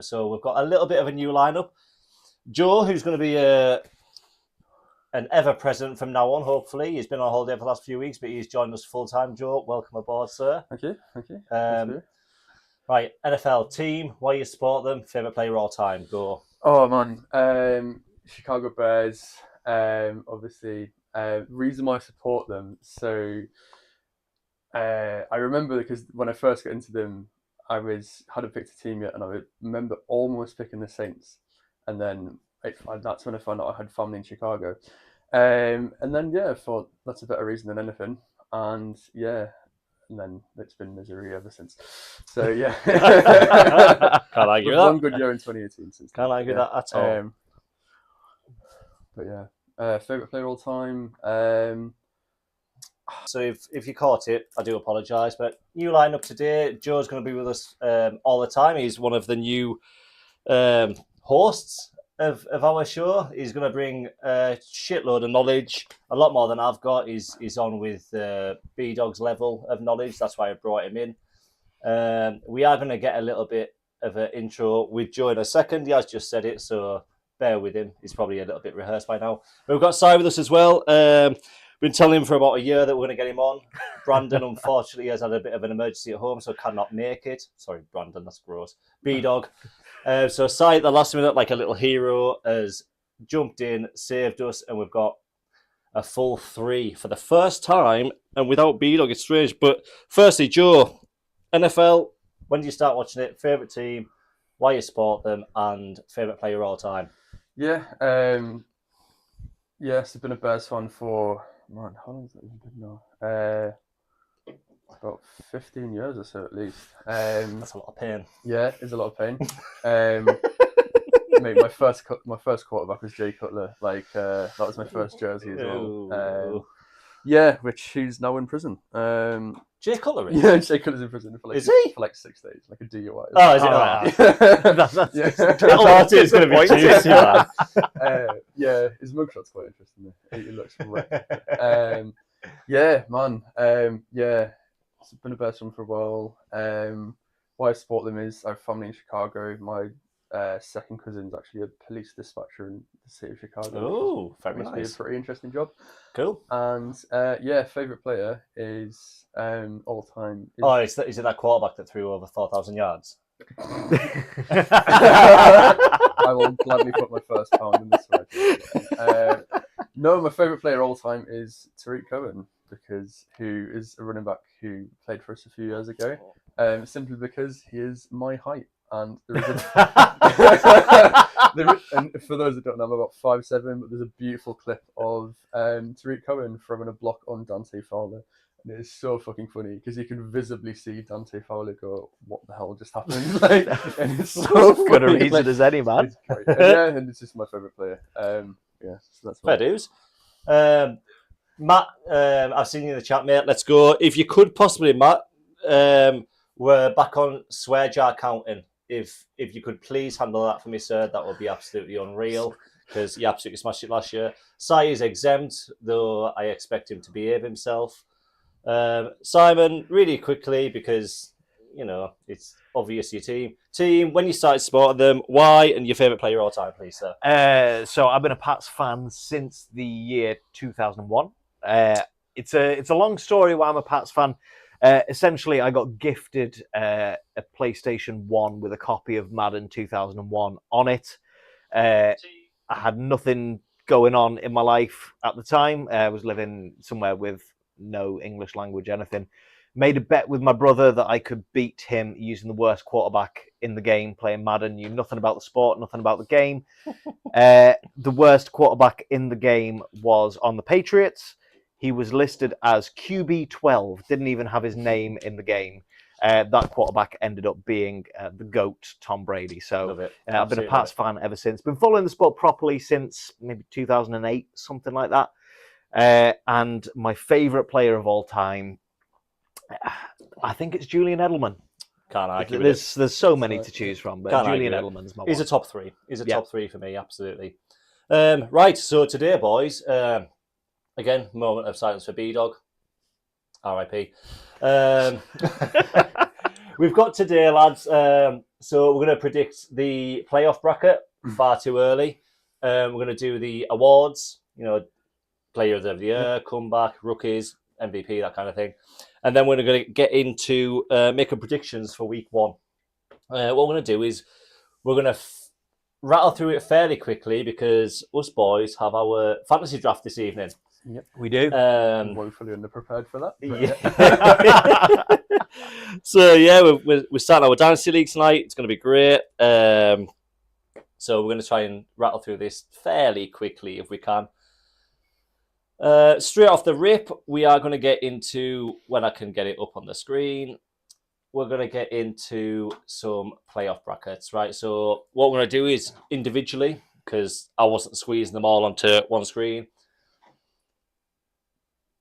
So we've got a little bit of a new lineup. Joe, who's going to be an ever-present from now on, hopefully. He's been on holiday for the last few weeks, but he's joined us full-time. Joe, welcome aboard, sir. Thank you. Right, NFL team, why you support them, favourite player all time, go. Oh, man. Chicago Bears, obviously. Reason why I support them, so I remember because when I first got into them, hadn't picked a team yet, and I remember almost picking the Saints, and then that's when I found out I had family in Chicago, and then I thought that's a better reason than anything, and then it's been misery ever since. So Can't argue that. One good year in 2018 since. Can't argue that at all. But favorite player all time. So if you caught it, I do apologise, but new lineup today. Joe's going to be with us all the time. He's one of the new hosts of our show. He's going to bring a shitload of knowledge, a lot more than I've got. He's on with B-Dog's level of knowledge. That's why I brought him in. We are going to get a little bit of an intro with Joe in a second. He has just said it, so bear with him. He's probably a little bit rehearsed by now. But we've got Si with us as well. Been telling him for about a year that we're going to get him on. Brandon, unfortunately, has had a bit of an emergency at home, so cannot make it. Sorry, Brandon, that's gross. B-Dog. So Si, at the last minute, like a little hero, has jumped in, saved us, and we've got a full 3 for the first time. And without B-Dog, it's strange. But firstly, Joe, NFL, when did you start watching it? Favourite team, why you support them, and favourite player all time? Yes, I've been a Bears fan for, man, how long has that even been now? About 15 years or so at least. That's a lot of pain. Yeah, it's a lot of pain. Mate, my first quarterback was Jay Cutler. That was my first jersey as well. Which he's now in prison. Jay Cutler is? Yeah, Jay Cutler's in prison for is he? For 6 days, like a DUI. Oh, is it? I thought it was going to be juicy, man. His mugshot's quite interesting. He looks wrecked. It's been a Bears fan for a while. Why I support them is I have family in Chicago. My second cousin's actually a police dispatcher in the city of Chicago. Oh, very nice. Must be a pretty interesting job. Cool. And favourite player is all time. Is it that quarterback that threw over 4,000 yards? I will gladly put my first pound in this one. No, my favourite player all time is Tariq Cohen, who is a running back who played for us a few years ago. Simply because he is my height. And there is and for those that don't know, I'm about 5'7", but there's a beautiful clip of Tariq Cohen throwing a block on Dante Fowler. And it is so fucking funny because you can visibly see Dante Fowler go, "What the hell just happened?" And it's so good a reason as any, man. It's great. And it's just my favourite player. So that's fair dues. Matt, I've seen you in the chat, mate. Let's go. If you could possibly, Matt, we're back on swear jar counting. If you could please handle that for me, sir, that would be absolutely unreal because he absolutely smashed it last year. Si is exempt, though I expect him to behave himself. Simon, really quickly, because, it's obvious your team. Team, when you started supporting them, why, and your favourite player all time, please, sir? So I've been a Pats fan since the year 2001. It's a long story why I'm a Pats fan. Essentially, I got gifted a PlayStation 1 with a copy of Madden 2001 on it. I had nothing going on in my life at the time. I was living somewhere with no English language, anything. Made a bet with my brother that I could beat him using the worst quarterback in the game, playing Madden. Knew nothing about the sport, nothing about the game. The worst quarterback in the game was on the Patriots. He was listed as QB12, didn't even have his name in the game. That quarterback ended up being the GOAT, Tom Brady. So I've been a Pats fan ever since. Been following the sport properly since maybe 2008, something like that. And my favourite player of all time, I think it's Julian Edelman. Can't argue with it. There's so many to choose from, but Julian Edelman's my one. He's a top 3. He's a top 3 for me, absolutely. Right, so today, boys, again, moment of silence for B-Dog. R.I.P. We've got today, lads. So we're going to predict the playoff bracket far too early. We're going to do the awards, players of the year, comeback, rookies, MVP, that kind of thing. And then we're going to get into making predictions for week 1. What we're going to do is we're going to rattle through it fairly quickly because us boys have our fantasy draft this evening. Yep, we do. I'm woefully underprepared for that. Yeah. So yeah, we're starting our dynasty league tonight. It's going to be great. So we're going to try and rattle through this fairly quickly if we can. Straight off the rip, we are going to get into, when I can get it up on the screen, we're going to get into some playoff brackets, right? So what we're going to do is individually, because I wasn't squeezing them all onto one screen,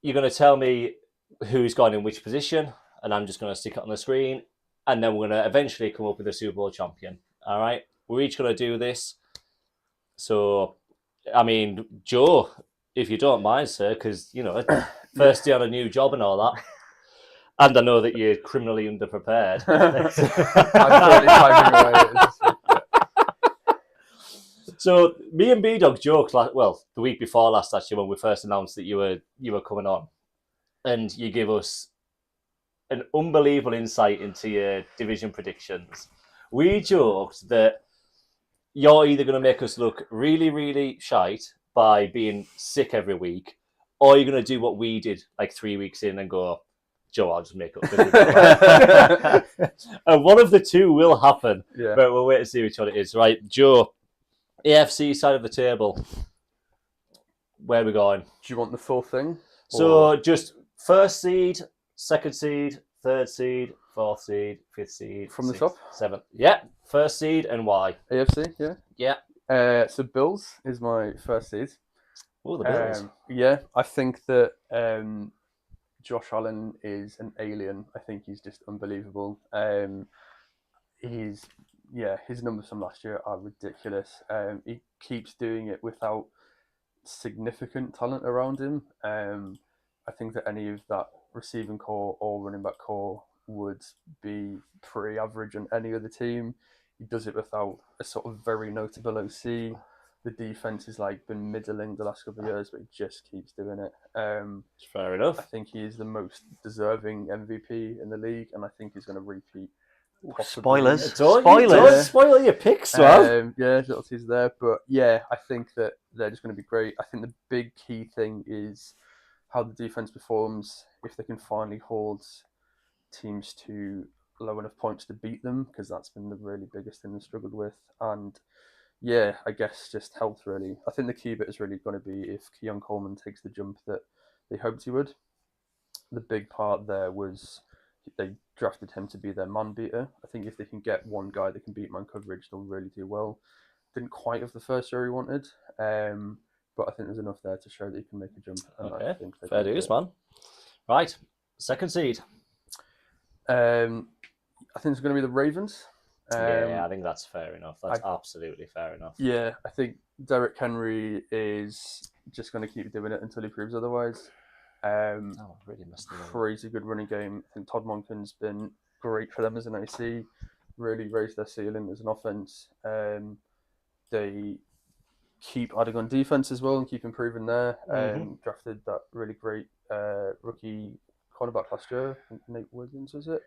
you're going to tell me who's gone in which position, and I'm just going to stick it on the screen, and then we're going to eventually come up with a Super Bowl champion, all right? We're each going to do this. So, I mean, Joe, if you don't mind, sir, because, first day on a new job and all that, and I know that you're criminally underprepared. So me and B-Dog joked, the week before last, actually, when we first announced that you were coming on, and you give us an unbelievable insight into your division predictions. We joked that you're either going to make us look really, really shite by being sick every week, or you're going to do what we did like 3 weeks in and go, Joe, I'll just make up. And one of the two will happen, but we'll wait and see which one it is. Right, Joe, AFC side of the table, where are we going? Do you want the full thing? So just first seed, second seed, third seed, fourth seed, fifth seed. From sixth, the top? Seventh. Yeah, first seed and why? AFC, yeah? Yeah. So Bills is my first seed. Oh, the Bills. Yeah, I think that Josh Allen is an alien. I think he's just unbelievable. His numbers from last year are ridiculous. He keeps doing it without significant talent around him. I think that any of that receiving core or running back core would be pretty average on any other team. He does it without a sort of very notable OC. The defense has been middling the last couple of years, but he just keeps doing it. Fair enough. I think he is the most deserving MVP in the league, and I think he's going to repeat. Spoilers. Spoilers. Don't spoil your picks, man. Yeah, little teaser there. But yeah, I think that they're just going to be great. I think the big key thing is how the defense performs. If they can finally hold teams to low enough points to beat them, because that's been the really biggest thing they've struggled with. And yeah, I guess just health, really. I think the key bit is really going to be if Keon Coleman takes the jump that they hoped he would. The big part there was they drafted him to be their man beater. I think if they can get one guy that can beat man coverage, they'll really do well. Didn't quite have the first year he wanted, but I think there's enough there to show that he can make a jump. And Okay, I think fair dues, man. Right, second seed. I think it's going to be the Ravens. Yeah, I think that's fair enough. That's absolutely fair enough. Yeah, I think Derrick Henry is just going to keep doing it until he proves otherwise. Really messed it up. Crazy good running game. I think Todd Monken's been great for them as an OC. Really raised their ceiling as an offense. They keep adding on defense as well and keep improving there. Drafted that really great rookie cornerback last year. I think Nate Williams was it.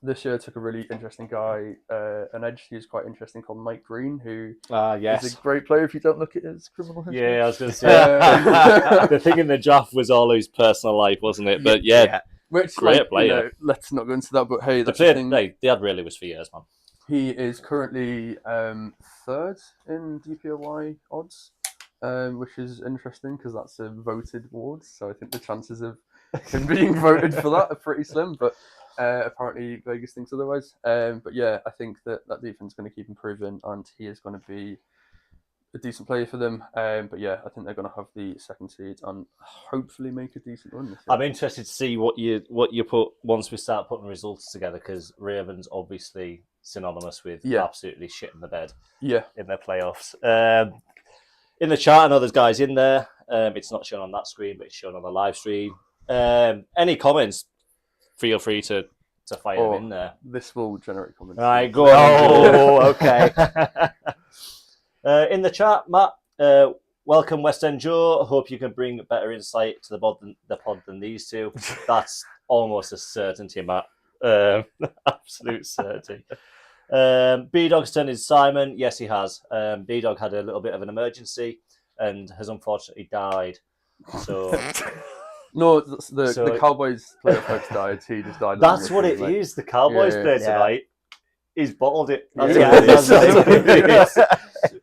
This year took a really interesting guy, an edge who's quite interesting called Mike Green, who is a great player if you don't look at his criminal history. Yeah, I was going to say the thing in the draft was all his personal life, wasn't it? But yeah, which great player. Let's not go into that. But hey, that's they had really was for years, man. He is currently third in DPOY odds, which is interesting because that's a voted award. So I think the chances of him being voted for that are pretty slim. But apparently Vegas thinks otherwise. But yeah, I think that defense is going to keep improving, and he is going to be a decent player for them. But yeah, I think they're going to have the second seed and hopefully make a decent run this year. I'm interested to see what you put once we start putting results together, because Ravens obviously synonymous with absolutely shit in the bed in their playoffs. In the chat, I know there's guys in there. It's not shown on that screen, but it's shown on the live stream. Any comments, feel free to to fire Oh, him in there. This will generate comments. All right, go on. Oh, okay. In the chat, Matt, welcome West End Joe. Hope you can bring better insight to the pod than these two. That's almost a certainty, Matt. Absolute certainty. B-Dog's turn is Simon. Yes, he has. B-Dog had a little bit of an emergency and has unfortunately died. So No, the Cowboys player folks died. He just died. that's what it is. The Cowboys played tonight. He's bottled it. That's what it is.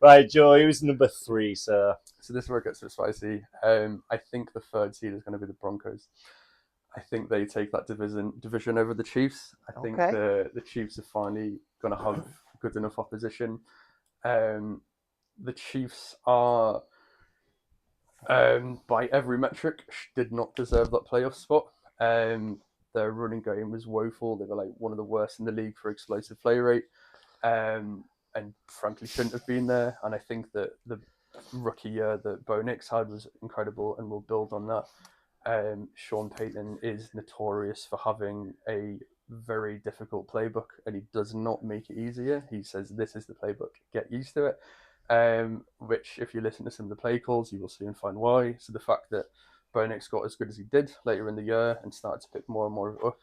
Right, Joe, he was number 3, so this is where it gets a bit spicy. I think the 3rd seed is going to be the Broncos. I think they take that division over the Chiefs. I think the Chiefs are finally going to have good enough opposition. The Chiefs are, by every metric, did not deserve that playoff spot. Their running game was woeful. They were like one of the worst in the league for explosive play rate, and frankly shouldn't have been there. And I think that the rookie year that Bo Nix had was incredible, and we'll build on that. Sean Payton is notorious for having a very difficult playbook, and he does not make it easier. He says, this is the playbook, get used to it. Which, if you listen to some of the play calls, you will soon find why. So the fact that Bo Nix got as good as he did later in the year and started to pick more and more up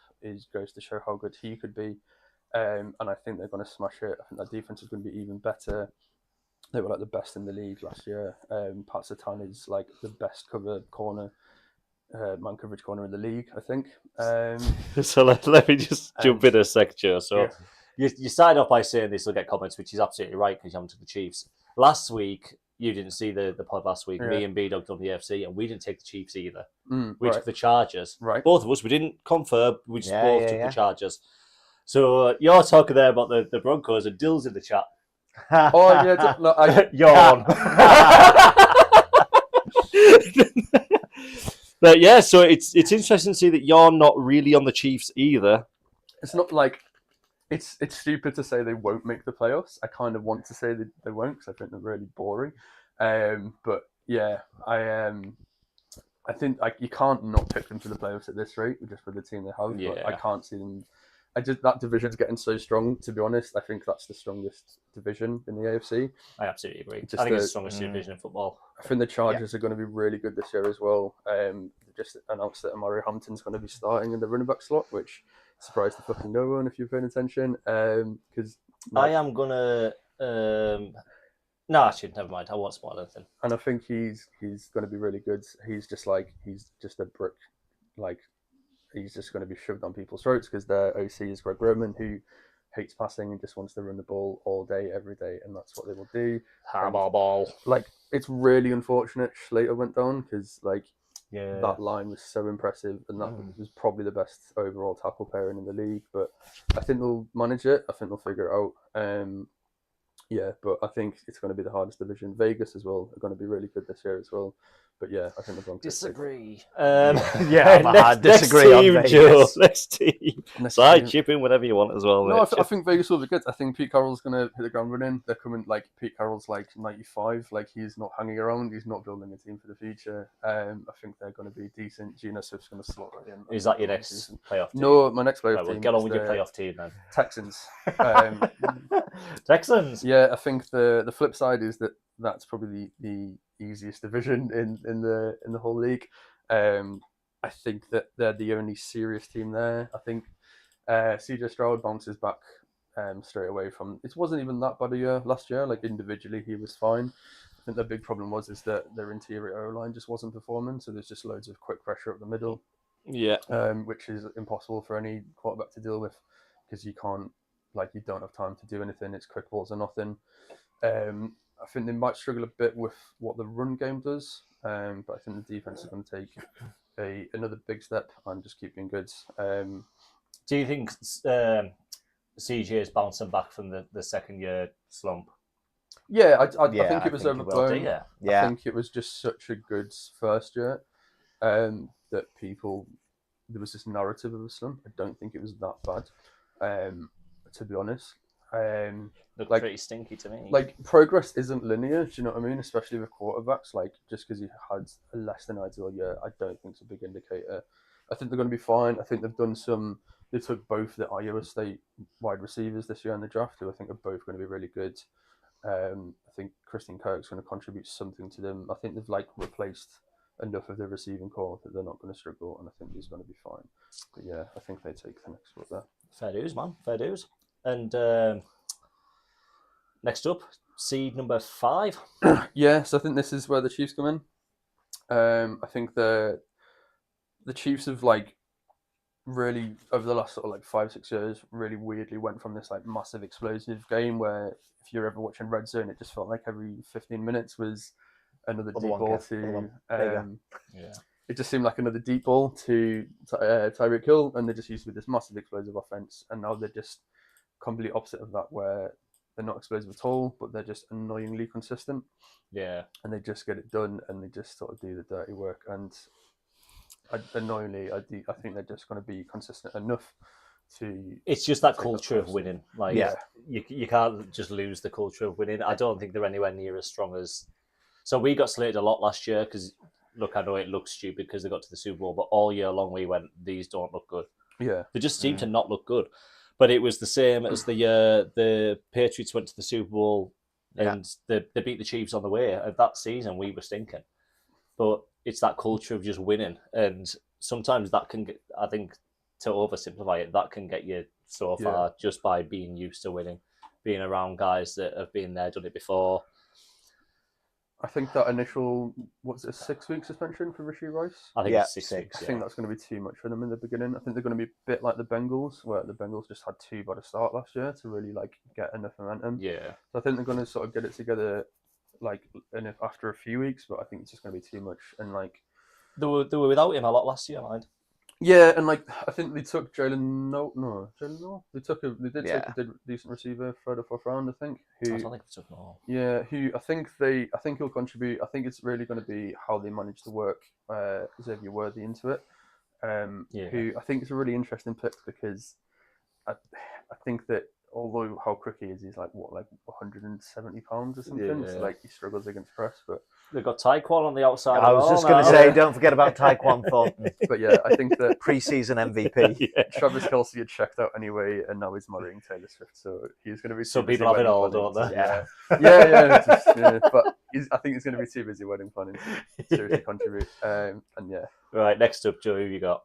goes to show how good he could be. And I think they're going to smash it. I think that defense is going to be even better. They were like the best in the league last year. Pat Surtain is like the best cover corner, man coverage corner in the league, I think. So let me just jump in a sec, Joe. So you started off by saying this will get comments, which is absolutely right because you haven't took the Chiefs. Last week, you didn't see the pod last week. Me and B-Dog done the AFC, and we didn't take the Chiefs either. We took the Chargers. Right. Both of us, we didn't confirm. We just both took the Chargers. So you're talking there about the Broncos, and Dill's in the chat. Oh, yeah. No, Yawn. But yeah, so it's interesting to see that you're not really on the Chiefs either. It's not like it's stupid to say they won't make the playoffs. I kind of want to say that they won't because I think they're really boring. But yeah, I think like you can't not pick them for the playoffs at this rate, just with the team they have. Yeah. But I can't see them. That division's getting so strong. To be honest, I think that's the strongest division in the AFC. I absolutely agree. I think it's the strongest division in football. I think the Chargers are going to be really good this year as well. They just announced that Amari Hampton's going to be starting in the running back slot, which surprised the fucking no one if you're paying attention. Because I am gonna. No, actually, never mind. I won't spoil anything. And I think he's going to be really good. He's just a brick, like. He's just going to be shoved on people's throats because their OC is Greg Roman, who hates passing and just wants to run the ball all day, every day, and that's what they will do. Hardball ball. Like, it's really unfortunate Slater went down because, like, that line was so impressive, and that was probably the best overall tackle pairing in the league. But I think they'll manage it. I think they'll figure it out. But I think it's going to be the hardest division. Vegas as well are going to be really good this year as well. But yeah, I think the Broncos. Disagree. I disagree on Vegas. Joe. Next team. Side chip in whatever you want as well. No, I think Vegas will be good. I think Pete Carroll's going to hit the ground running. They're coming like Pete Carroll's like 95. Like he's not hanging around. He's not building a team for the future. I think they're going to be decent. Geno Smith's going to slot right in. Is that your next playoff team? No, my next playoff right, team. Get on with your playoff team then. Texans. Texans. Yeah, I think the flip side is that's probably the easiest division in the whole league. I think that they're the only serious team there. I think CJ Stroud bounces back straight away from. It wasn't even that bad a year last year. Like individually, he was fine. I think the big problem is that their interior O-line just wasn't performing. So there's just loads of quick pressure up the middle. Yeah. Which is impossible for any quarterback to deal with because you don't have time to do anything. It's quick balls or nothing. I think they might struggle a bit with what the run game does, but I think the defense is going to take another big step and just keep being good. Do you think CJ is bouncing back from the second year slump? Yeah, I think it was overblown. I think it was just such a good first year that there was this narrative of a slump. I don't think it was that bad, to be honest. Looked pretty stinky to me. Like progress isn't linear, do you know what I mean? Especially with quarterbacks. Like just because you had a less than ideal year, I don't think it's a big indicator I think they're going to be fine. I think they've done some. They took both the Iowa State wide receivers this year in the draft, who I think are both going to be really good. I think Christian Kirk's going to contribute something to them. I think they've like replaced enough of the receiving core that they're not going to struggle, and I think he's going to be fine. But yeah, I think they take the next step there. Fair dues, man. Fair dues. And next up, seed number 5. Yeah, so I think this is where the Chiefs come in. I think the Chiefs have like really over the last sort of like 5-6 years really weirdly went from this like massive explosive game where if you're ever watching Red Zone, it just felt like every 15 minutes was another deep ball to it just seemed like another deep ball to Tyreek Hill, and they're just used to this massive explosive offense, and now they're just completely opposite of that, where they're not explosive at all, but they're just annoyingly consistent. Yeah, and they just get it done, and they just sort of do the dirty work. And annoyingly, I think they're just going to be consistent enough to. It's just that culture of winning. Like, you can't just lose the culture of winning. I don't think they're anywhere near as strong as. So we got slated a lot last year because, look, I know it looks stupid because they got to the Super Bowl, but all year long we went, these don't look good. Yeah, they just seem to not look good. But it was the same as the year the Patriots went to the Super Bowl and they beat the Chiefs on the way. At that season, we were stinking. But it's that culture of just winning. And sometimes that can get, I think, to oversimplify it, that can get you so far just by being used to winning, being around guys that have been there, done it before. I think that initial, what's it, a 6-week suspension for Rashee Rice? I think it's 6 weeks. I think that's going to be too much for them in the beginning. I think they're going to be a bit like the Bengals, where the Bengals just had too bad a start last year to really like get enough momentum. Yeah. So I think they're going to sort of get it together, like, after a few weeks. But I think it's just going to be too much. And like, they were without him a lot last year, mind. Yeah, and like I think they took Jalen Noel. They take a decent receiver, third or fourth round, I think. I don't think they took Noel. Yeah, who I think he'll contribute. I think it's really going to be how they manage to work Xavier Worthy into it. Who I think is a really interesting pick because I think that although how quick he is, he's like 170 pounds or something. Yeah. So like he struggles against press, but they've got Tyquan on the outside. I was just going to say, don't forget about Tyquan Thornton. But yeah, I think that preseason MVP. Travis Kelce had checked out anyway, and now he's marrying Taylor Swift, so he's going to be. Some people have it all, don't they? Yeah. But I think he's going to be too busy wedding planning to seriously contribute. And yeah. Right, next up, Joe, who you got?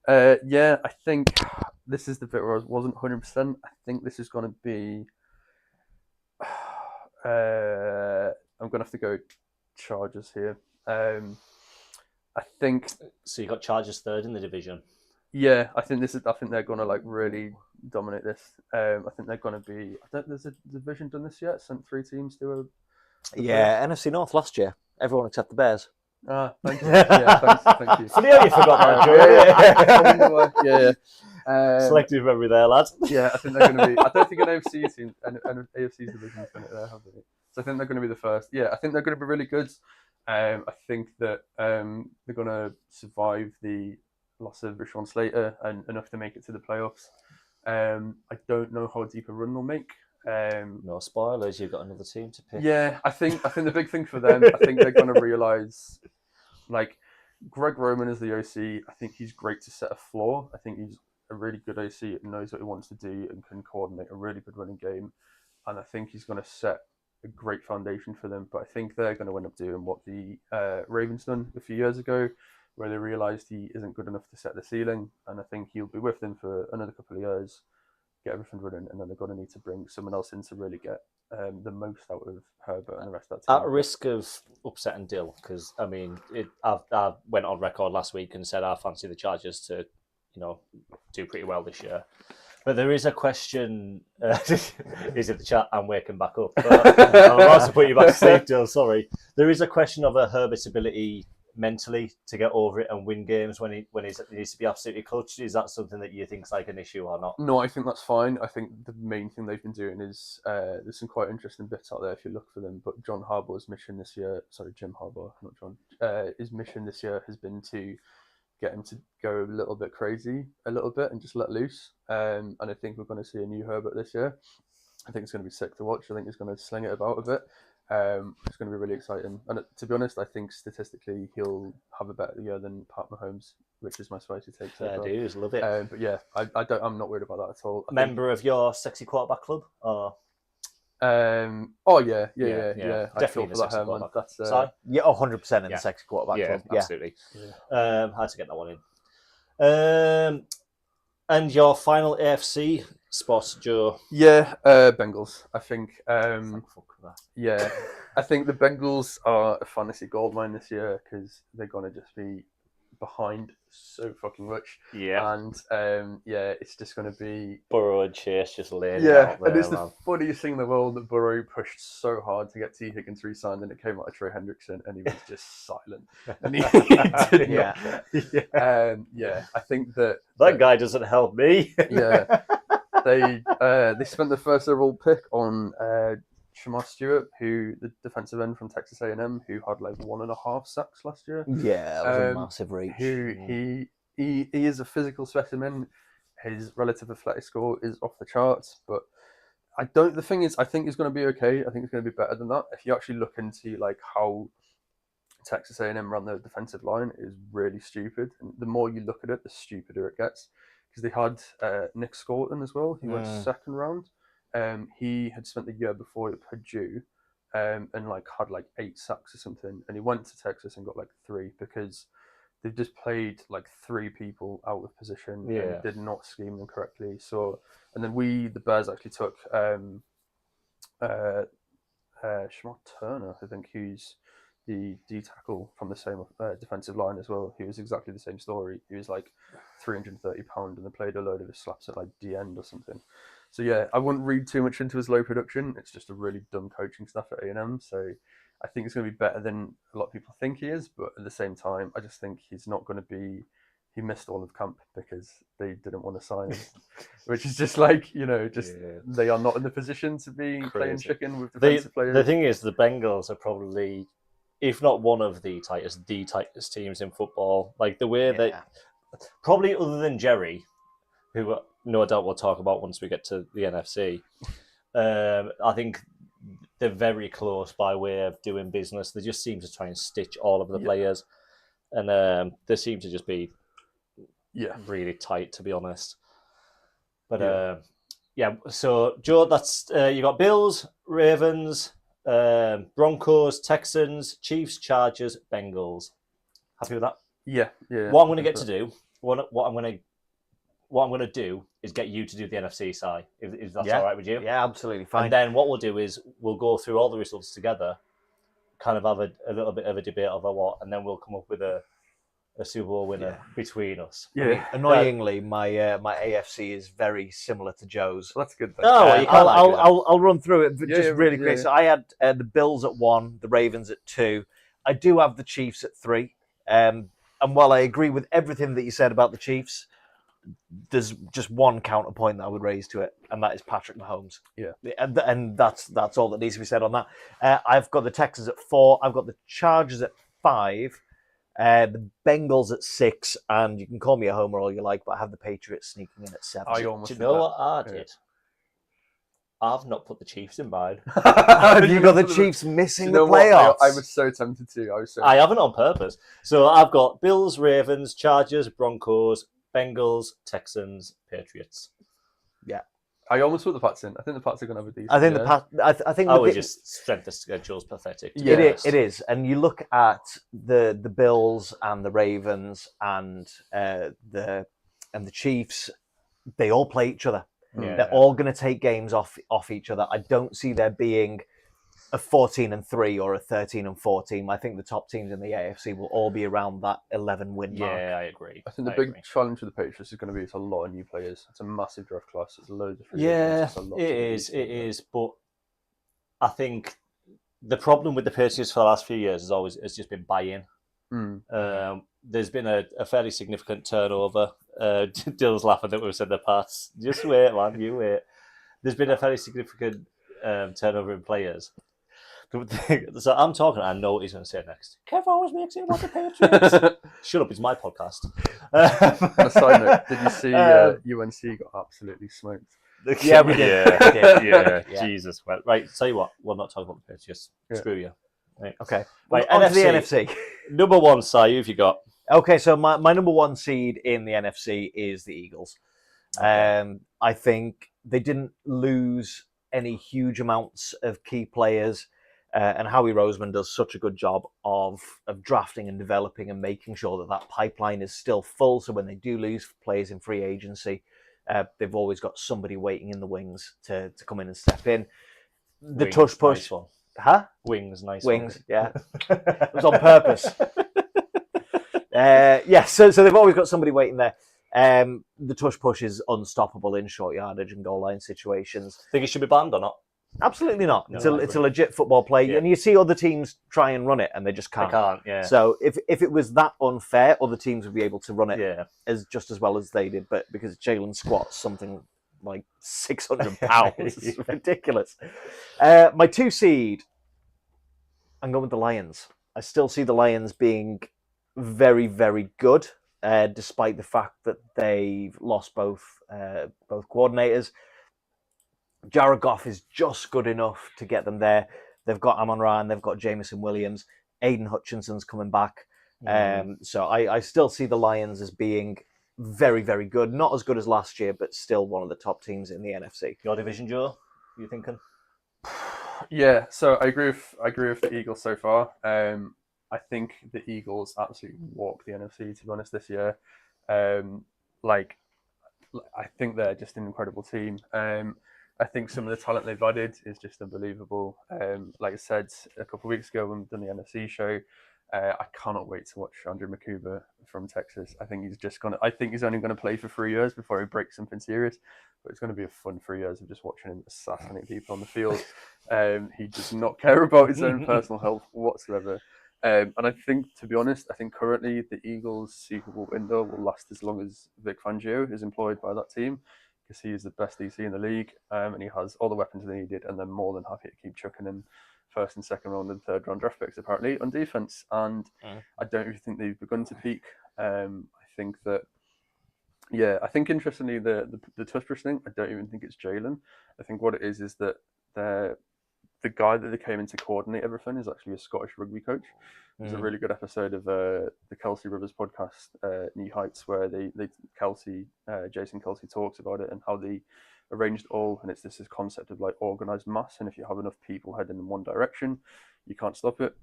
I think this is the bit where I wasn't 100%. I think this is going to be. I'm going to have to go Chargers here. I think. So you got Chargers third in the division. Yeah, I think they're going to like really dominate this. I think they're going to be. I don't. There's a division done this yet. Sent 3 teams to a. NFC North last year. Everyone except the Bears. Thank you. Yeah, thank you. Funny how you forgot that, Joe. Yeah. Selective memory there, lads. Yeah, I think they're going to be. I don't think an AFC team, an AFC's division's done it there, have they? So I think they're going to be the first. Yeah, I think they're going to be really good. I think that they're going to survive the loss of Rashawn Slater and enough to make it to the playoffs. I don't know how deep a run they'll make. No spoilers. You've got another team to pick. Yeah, I think the big thing for them, I think they're going to realise, like, Greg Roman is the OC. I think he's great to set a floor. I think he's a really good OC and knows what he wants to do and can coordinate a really good running game. And I think he's going to set a great foundation for them. But I think they're going to end up doing what the Ravens done a few years ago, where they realised he isn't good enough to set the ceiling. And I think he'll be with them for another couple of years, get everything running, and then they're going to need to bring someone else in to really get the most out of Herbert and the rest of that team. At risk of upsetting Dill, because I mean, I went on record last week and said I fancy the Chargers to, do pretty well this year. But there is a question. Is it the chat? I'm waking back up. I'm about to put you back to sleep, Dill. Sorry. There is a question of Herbert's ability mentally to get over it and win games when he needs to be absolutely clutched. Is that something that you think is like an issue or not? No, I think that's fine. I think the main thing they've been doing is there's some quite interesting bits out there if you look for them. But Jim Harbaugh's mission this year, Jim Harbaugh, not John, his mission this year has been to get him to go a little bit crazy, a little bit, and just let loose. And I think we're going to see a new Herbert this year. I think it's going to be sick to watch. I think he's going to sling it about a bit. It's going to be really exciting. And to be honest, I think statistically he'll have a better year than Pat Mahomes which is my spicy take. So Fair far. dues, love it. But yeah, I'm not worried about that at all. Member of your sexy quarterback club? Or Oh yeah. I definitely feel the for that sexy Herman. quarterback. That's Sorry? Yeah, 100% in Yeah. the sexy quarterback Yeah, club. Yeah, absolutely. Yeah. Had to get that one in. And your final AFC spot, Joe? Yeah, Bengals. I think. Thank fuck for that. Yeah, I think the Bengals are a fantasy goldmine this year because they're gonna just be behind so fucking much. Yeah. And it's just gonna be Burrow and Chase just laid it out there, and it's man. the funniest thing in the world that Burrow pushed so hard to get T. Higgins re-signed, and it came out of Trey Hendrickson, and he was just silent. And he did not care. I think that guy doesn't help me. they spent the first overall pick on Shamar Stewart, who the defensive end from Texas A&M, who had like 1.5 sacks last year. Yeah, that was a massive reach. He is a physical specimen. His relative athletic score is off the charts, but the thing is, I think he's going to be okay. I think he's going to be better than that. If you actually look into like how Texas A&M ran their defensive line, it is really stupid. And the more you look at it, the stupider it gets. Because they had Nick Scotton as well. He went second round. He had spent the year before at Purdue, and had 8 sacks or something. And he went to Texas and got 3 because they've just played 3 people out of position and did not scheme them correctly. So, and then the Bears actually took Shamar Turner, I think, who's the D tackle from the same defensive line as well. He was exactly the same story. He was 330 pounds and they played a load of his slaps at D end or something. So yeah, I wouldn't read too much into his low production. It's just a really dumb coaching staff at A&M. So I think it's going to be better than a lot of people think he is. But at the same time, I just think he's not going to be. He missed all of camp because they didn't want to sign him, which is just they are not in the position to be playing chicken with defensive players. The thing is, the Bengals are probably, if not one of the tightest teams in football. The way that, probably other than Jerry, who no doubt we'll talk about once we get to the NFC, I think they're very close by way of doing business. They just seem to try and stitch all of the players, and they seem to just be really tight, to be honest. But so Joe, that's you got Bills, Ravens, Broncos, Texans, Chiefs, Chargers, Bengals. Happy with that? Yeah. What I'm going to get to do, what I'm going to do is get you to do the NFC side, if that's all right with you. Yeah, absolutely fine. And then what we'll do is we'll go through all the results together, kind of have a little bit of a debate over what, and then we'll come up with a Super Bowl winner between us. Yeah. I mean, annoyingly, my AFC is very similar to Joe's. Well, that's good. I'll run through it, but just really quick. Yeah. So I had the Bills at 1, the Ravens at 2. I do have the Chiefs at 3. And while I agree with everything that you said about the Chiefs, there's just one counterpoint that I would raise to it, and that is Patrick Mahomes. Yeah. And that's all that needs to be said on that. I've got the Texans at 4. I've got the Chargers at 5. The Bengals at 6, and you can call me a homer all you like, but I have the Patriots sneaking in at 7. Do you know what I did? I've not put the Chiefs in mine. Have you got the Chiefs missing the playoffs? I was so tempted to. I haven't on purpose. So I've got Bills, Ravens, Chargers, Broncos, Bengals, Texans, Patriots. Yeah. I almost put the Pats in. I think the Pats are going to have a decent. I think the Pats. I think. Just strength of schedule's pathetic. It is, and you look at the Bills and the Ravens and the Chiefs. They all play each other. Yeah. They're all going to take games off each other. I don't see there being a 14-3 or a 13-14. I think the top teams in the AFC will all be around that 11 win mark. Yeah, I agree. I think the big challenge for the Patriots is going to be it's a lot of new players. It's a massive draft class. It's loads of free agents. It is. But I think the problem with the Patriots for the last few years has just been buy-in. There's been a fairly significant turnover. Dill's laughing that we've said the Pats. Just wait, man. You wait. There's been a fairly significant turnover in players. So I'm talking. I know what he's going to say next. Kev always makes it about the Patriots. Shut up! It's my podcast. On a side note, did you see UNC got absolutely smoked? Yeah, we did. Yeah. Jesus. Well, right. Tell you what. We'll not talk about the Patriots. Screw you. Right. Okay. Right. On to the NFC. Number 1, Si, who've you got? Okay, so my number one seed in the NFC is the Eagles. Okay. I think they didn't lose any huge amounts of key players, and Howie Roseman does such a good job of drafting and developing and making sure that pipeline is still full. So when they do lose players in free agency, they've always got somebody waiting in the wings to come in and step in. The Wings, tush push, nice one. huh? Wings, nice Wings, one. yeah. It was on purpose. So they've always got somebody waiting there. The tush push is unstoppable in short yardage and goal line situations. Think it should be banned or not? Absolutely not. No, It's a legit football play, Yeah. and you see other teams try and run it, and they just I can't. can't. Yeah. So if it was that unfair, other teams would be able to run it Yeah. just as well as they did. But because Jalen squats something like 600 pounds, it's ridiculous. My 2 seed, I'm going with the Lions. I still see the Lions being very, very good, despite the fact that they've lost both coordinators. Jared Goff is just good enough to get them there. They've got Amon-Ra and they've got Jameson Williams. Aiden Hutchinson's coming back. So I still see the Lions as being very, very good. Not as good as last year, but still one of the top teams in the NFC. Your division, Joe? You thinking? Yeah, so I agree with the Eagles so far. I think the Eagles absolutely walk the NFC, to be honest, this year. I think they're just an incredible team. I think some of the talent they've added is just unbelievable. Like I said a couple of weeks ago when we've done the NFC show, I cannot wait to watch Andrew McCuber from Texas. I think he's only going to play for 3 years before he breaks something serious. But it's going to be a fun 3 years of just watching him assassinate people on the field. He does not care about his own personal health whatsoever. And I think, to be honest, currently the Eagles' Super Bowl window will last as long as Vic Fangio is employed by that team, because he is the best DC in the league, and he has all the weapons they needed, and they're more than happy to keep chucking in first and second round and third round draft picks, apparently, on defense. And I don't really think they've begun to peak. I think that, I think interestingly, the tush push thing, I don't even think it's Jalen. I think what it is that the guy that they came in to coordinate everything is actually a Scottish rugby coach. There's a really good episode of the Kelsey Brothers podcast, New Heights, where Jason Kelsey talks about it and how they arranged it all. And it's this concept of like organized mass. And if you have enough people heading in one direction, you can't stop it.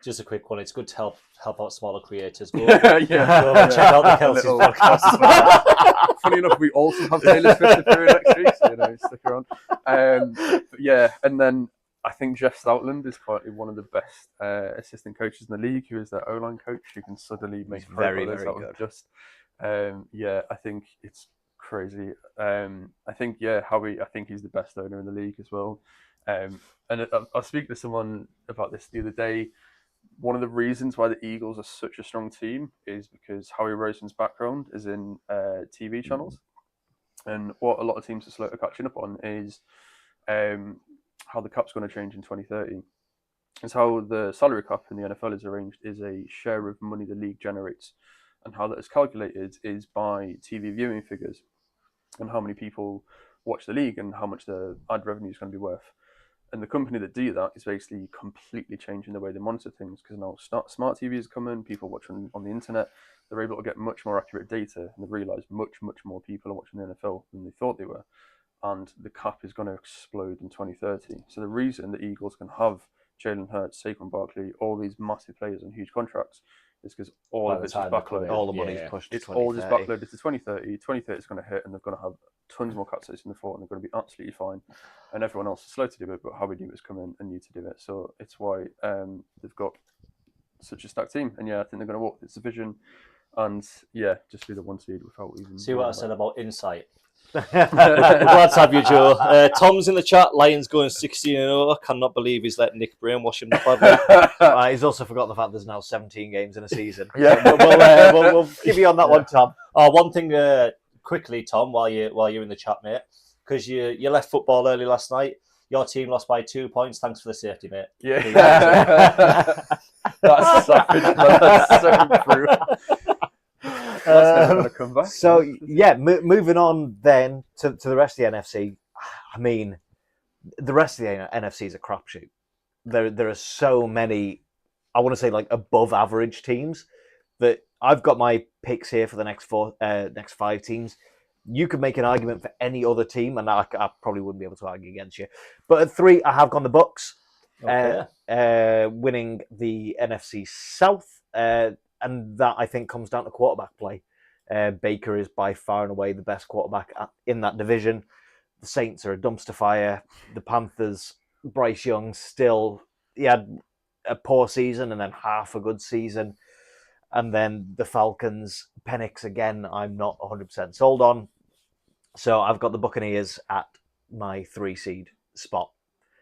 Just a quick one. It's good to help out smaller creators. Go Check out the Kelsey's podcast. Funny enough, we also have Taylor Swift appearing next week, so stick around. And then I think Jeff Stoutland is probably one of the best assistant coaches in the league, who is their O-line coach, who can suddenly make very, very good. I think it's crazy. Howie, I think he's the best owner in the league as well. And I was speaking to someone about this the other day. One of the reasons why the Eagles are such a strong team is because Howie Roseman's background is in TV channels. And what a lot of teams are slow to catching up on is how the cap's going to change in 2030. It's how the salary cap in the NFL is arranged is a share of money the league generates. And how that is calculated is by TV viewing figures and how many people watch the league and how much the ad revenue is going to be worth. And the company that do that is basically completely changing the way they monitor things, because now smart TVs are coming, people watching on the internet, they're able to get much more accurate data, and they've realised much more people are watching the NFL than they thought they were. And the cap is going to explode in 2030. So the reason the Eagles can have Jalen Hurts, Saquon Barkley, all these massive players on huge contracts is because all of it's just backloaded. All the money's pushed to 2030. It's all just backloaded to 2030. 2030 is going to hit, and they're going to have tons more cap space in the fort, and they're going to be absolutely fine. And everyone else is slow to do it, but Howie Newell's come in and need to do it. So it's why they've got such a stacked team. And I think they're going to walk this division and just be the one seed without even. See what I said about insight. We're glad to have you, Joe. Tom's in the chat. Lions going 16-0. I cannot believe he's let Nick brainwash him that badly. He's also forgotten the fact there's now 17 games in a season. We'll give you on that one, Tom. One thing quickly, Tom, while you're in the chat, mate, because you left football early last night. Your team lost by 2 points. Thanks for the safety, mate. Yeah. That's savage. That's so true. Moving on then to the rest of the NFC. I mean, the rest of the NFC is a crapshoot. There are so many, I want to say, like above average teams, that I've got my picks here for the next 5 teams. You could make an argument for any other team, and I probably wouldn't be able to argue against you. But at 3, I have gone the Bucks, winning the NFC South, and that I think comes down to quarterback play. Baker is by far and away the best quarterback in that division. The Saints are a dumpster fire. The Panthers, Bryce Young he had a poor season and then half a good season. And then the Falcons, Penix again, I'm not 100% sold on. So I've got the Buccaneers at my 3 seed spot.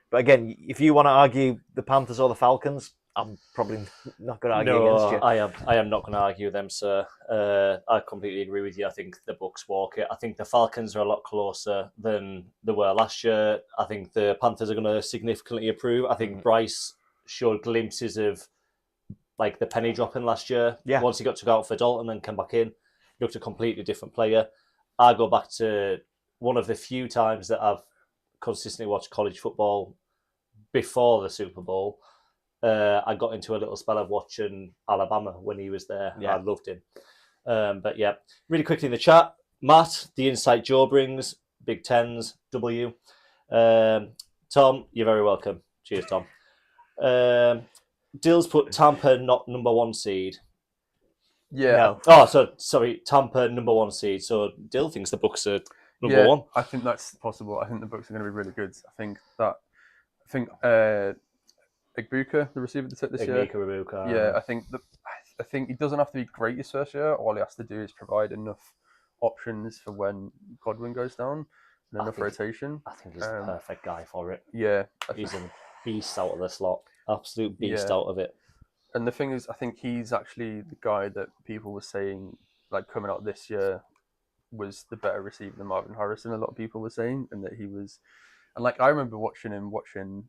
But again, if you want to argue the Panthers or the Falcons, I'm probably not going to argue against you. I am not going to argue them, sir. I completely agree with you. I think the Bucks walk it. I think the Falcons are a lot closer than they were last year. I think the Panthers are going to significantly improve. I think Bryce showed glimpses of like the penny dropping last year. Yeah. Once he got to go out for Dalton and come back in, he looked a completely different player. I go back to one of the few times that I've consistently watched college football before the Super Bowl. I got into a little spell of watching Alabama when he was there. Yeah. I loved him. But yeah, really quickly in the chat, Matt, the insight Joe brings, Big Tens, W. Tom, you're very welcome. Cheers, Tom. Dill's put Tampa not number 1 seed. Yeah. No. Oh, so sorry, Tampa number 1 seed. So Dill thinks the Bucks are number 1. I think that's possible. I think the Bucks are going to be really good. I think Igbuka, the receiver they took this year. Igbuka. Yeah, I think he doesn't have to be great his first year. All he has to do is provide enough options for when Godwin goes down and enough rotation. I think he's the perfect guy for it. Yeah. He's a beast out of the slot. Absolute beast out of it. And the thing is, I think he's actually the guy that people were saying, like, coming out this year was the better receiver than Marvin Harrison. A lot of people were saying, and that he was, and like I remember watching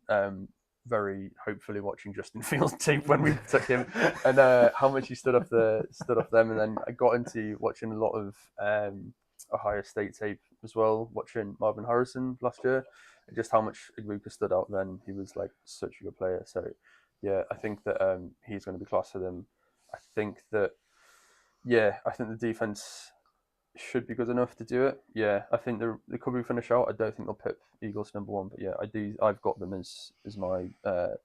very hopefully watching Justin Fields tape when we took him, and how much he stood off them. And then I got into watching a lot of Ohio State tape as well, watching Marvin Harrison last year, and just how much Igbuka stood out then. He was like such a good player. So yeah, I think that he's going to be class for them. I think the defense should be good enough to do it. Yeah, I think they could be finish out. I don't think they'll pip Eagles number 1, but yeah, I've got them as my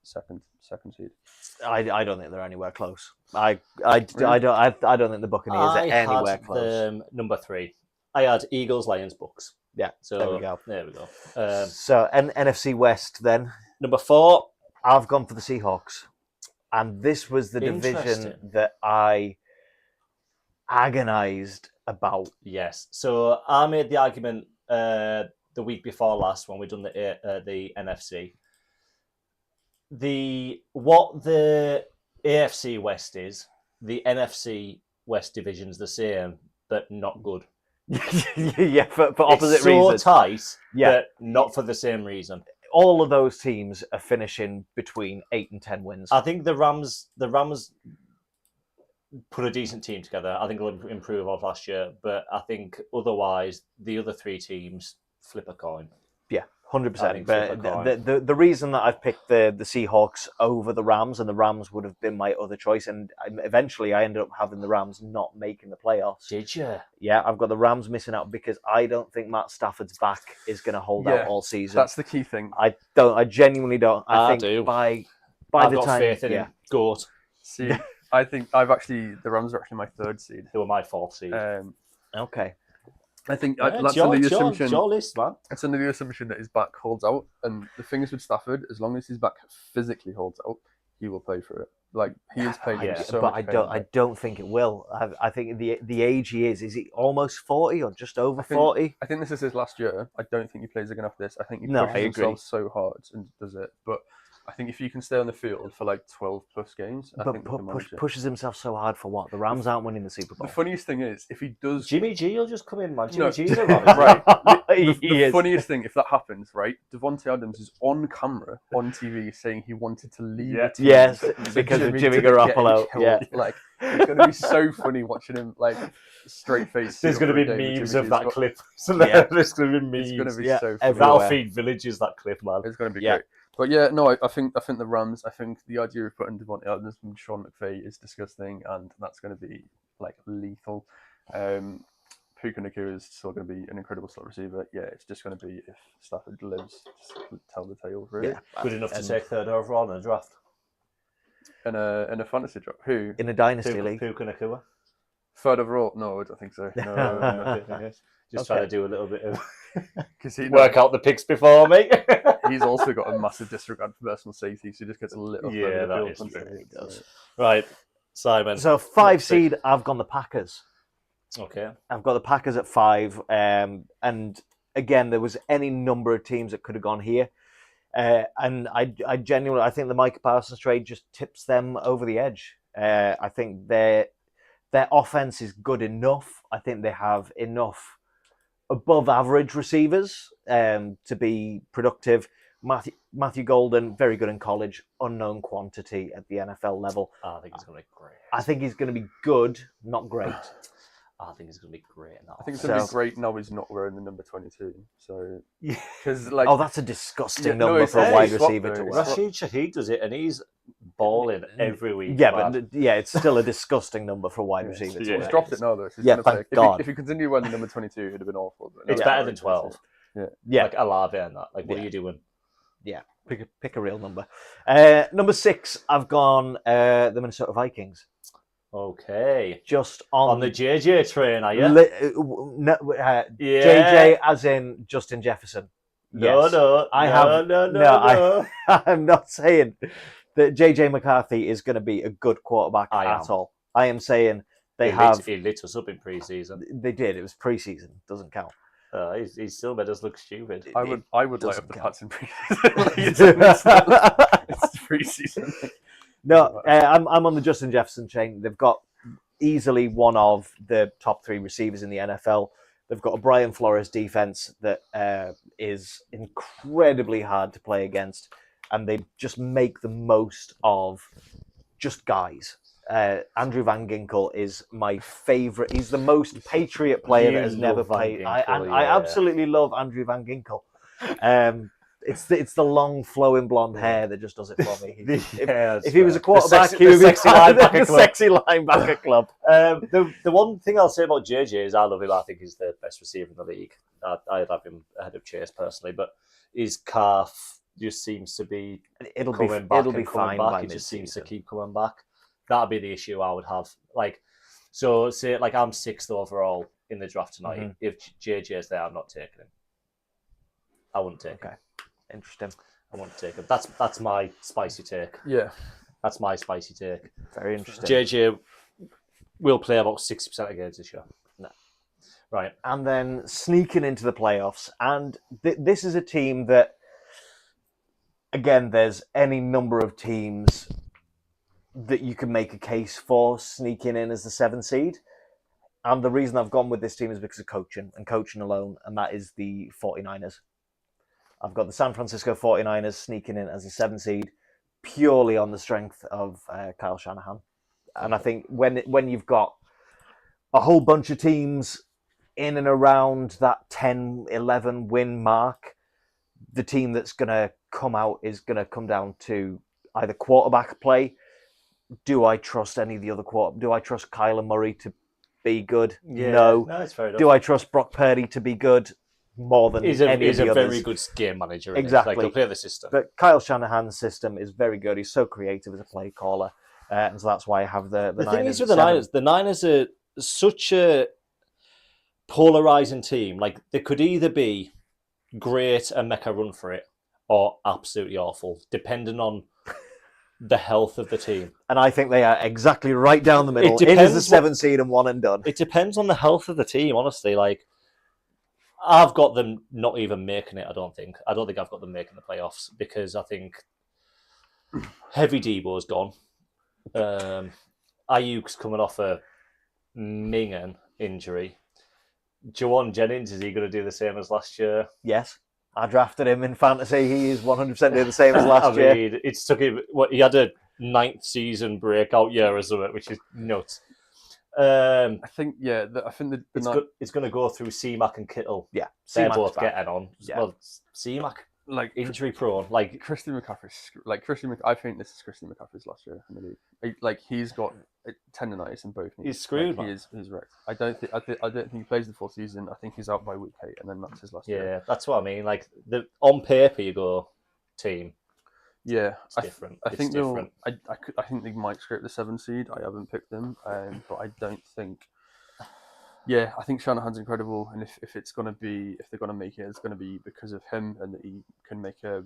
second seed. I don't think they're anywhere close. I don't think the Buccaneers are anywhere close. Them number 3. I had Eagles, Lions, Bucks. Yeah, so there we go. So NFC West then. Number 4. I've gone for the Seahawks, and this was the division that I agonized about. Yes. So I made the argument the week before last when we done the NFC. What the AFC West is, the NFC West division's the same, but not good. Yeah, for opposite reasons. It's so tight, but not for the same reason. All of those teams are finishing between 8 and 10 wins. I think the Rams put a decent team together. I think they'll improve off last year, but I think otherwise the other 3 teams flip a coin. Yeah, 100%. But the reason that I've picked the Seahawks over the Rams, and the Rams would have been my other choice, and eventually I ended up having the Rams not making the playoffs. Did you? Yeah, I've got the Rams missing out because I don't think Matt Stafford's back is going to hold out all season. That's the key thing. I genuinely don't. I think do. By I've the got time, faith in him. Goat. See, I think the Rams are actually my 3rd seed. They were my 4th seed. Okay. I think that's under the assumption. Your list, man. It's under the assumption that his back holds out, and the thing is with Stafford, as long as his back physically holds out, he will play for it. Like he is playing so but much I don't think it will. I think the age he is he almost 40 or just over 40? I think this is his last year. I don't think he plays again after this. I think he I pushes agree. himself so hard and does it. But I think if you can stay on the field for like 12 plus games, I think pushes himself so hard for what? The Rams aren't winning the Super Bowl. The funniest thing is, if he does, Jimmy G will just come in, man. No. G's around, right? The funniest thing, if that happens, right? Devontae Adams is on camera on TV saying he wanted to leave. Yeah. Yes, because of Jimmy Garoppolo. Yeah, like it's going to be so funny watching him like straight face. There's going to be memes of that clip. There's going to be memes. It's going to be so funny. That'll feed villages, that clip, man. It's going to be great. But yeah, no, I think the Rams. I think the idea of putting Devontae Adams and Sean McVay is disgusting, and that's going to be like lethal. Puka Nakua is still going to be an incredible slot receiver. Yeah, it's just going to be if Stafford lives, just tell the tale really. Yeah, Good enough to take third overall in a draft. In a fantasy draft, who in a dynasty league. Puka Nakua. Third overall? No, I don't think so. No, Just trying to do a little bit of because he work out the picks before me. He's also got a massive disregard for personal safety, so he just gets a little. Yeah, that field is once true. it- He does. Right, Simon. So 5 seed, I've gone the Packers. Okay. I've got the Packers at 5, and again, there was any number of teams that could have gone here, and I genuinely, I think the Micah Parsons trade just tips them over the edge. I think their offense is good enough. I think they have enough above average receivers to be productive. Matthew Golden, very good in college, unknown quantity at the NFL level. I think he's going to be great. I think he's going to be good, not great. I think he's going to be great. I think it's going to be great now he's not wearing the number 22. So, because like, Oh, that's a disgusting Yeah, no, number it's for a a wide swap receiver though. to wear. Rashid Shaheed does it, and he's balling every week. Yeah, man. but it's still a disgusting number for a wide receiver. Yeah. To he's wear. dropped it now though. So he's Yeah, gonna thank play. God. If he continued wearing the number 22, it'd have been awful. But It's no, better than 12. Yeah, Like Alave and that. Like, what Yeah. are you doing? pick a real number. Number 6, I've gone the Minnesota Vikings. Okay. Just On the JJ train, are you? Yeah. JJ as in Justin Jefferson. No, Yes. no. I no, have- No, no, no, no. I'm not saying that JJ McCarthy is going to be a good quarterback I at am. all. I am saying they He lit us up in pre-season. They did. It was preseason. Doesn't count. He's still made us look stupid. I would light doesn't up the count. Pats in preseason. It's preseason. No, I'm on the Justin Jefferson chain. They've got easily one of the top 3 receivers in the NFL. They've got a Brian Flores defense that is incredibly hard to play against, and they just make the most of just guys. Andrew Van Ginkel is my favorite. He's the most Patriot player You that has never love Van played. I Ginkel, absolutely love Andrew Van Ginkel. It's the long flowing blonde hair that just does it for me. If he was a quarterback, he would be sexy linebacker the club. sexy linebacker club. The one thing I'll say about JJ is I love him. I think he's the best receiver in the league. I'd have him ahead of Chase personally, but his calf just seems to be It'll coming back. It'll be and coming fine back. by It just seems to mid-season. keep coming back. That'd be the issue I would have. Like, so say like I'm 6th overall in the draft tonight. Mhm. If JJ's there, I'm not taking him. I wouldn't take him. Okay. Interesting. I wouldn't take him. That's my spicy take. Yeah. That's my spicy take. Very interesting. JJ will play about 60% of games this year. No. Right. And then sneaking into the playoffs. And this is a team that, again, there's any number of teams that you can make a case for sneaking in as the 7th seed. And the reason I've gone with this team is because of coaching and coaching alone, and that is the 49ers. I've got the San Francisco 49ers sneaking in as a 7th seed purely on the strength of Kyle Shanahan. And I think when you've got a whole bunch of teams in and around that 10-11 win mark, the team that's going to come out is going to come down to either quarterback play. Do I trust any of the other Do I trust Kyler Murray to be good? Yeah. No. It's fair enough. Do I trust Brock Purdy to be good? More than He's any a of the others. very good game manager. Isn't Exactly. He? Like, he'll play the system. But Kyle Shanahan's system is very good. He's so creative as a play caller. And so that's why I have the The Niners. thing is with at the 7. Niners are such a polarizing team. Like, they could either be great and make a run for it, or absolutely awful, depending on the health of the team. And I think they are exactly right down the middle. It It is depends the 7th seed and one and done. It depends on the health of the team, honestly. Like, I've got them not even making it, I don't think. I don't think I've got them making the playoffs because I think Heavy Debo's gone. Ayuk's coming off a minging injury. Jawan Jennings, is he going to do the same as last year? Yes. I drafted him in fantasy. He is 100% doing the same as last year. mean, it's took him. He had a 9th season breakout year or something, which is nuts. I think I think It's going to go through C-Mac and Kittle. Yeah. They're C-Mac's both back. getting on. Yeah. Well, C-Mac like injury prone. Like Christian McCaffrey, I think this is Christian McCaffrey's last year in the league. Like he's got tendonitis in both knees. He's screwed, Like, man. he's wrecked. I don't think he plays the full season. I think he's out by week 8, and then that's his last year. yeah, that's what I mean. Like on paper, you go team. Yeah, It's different. I It's think different. I think they might scrape the 7 seed. I haven't picked them, but I don't think. Yeah, I think Shanahan's incredible, and if they're gonna make it, it's gonna be because of him, and that he can make a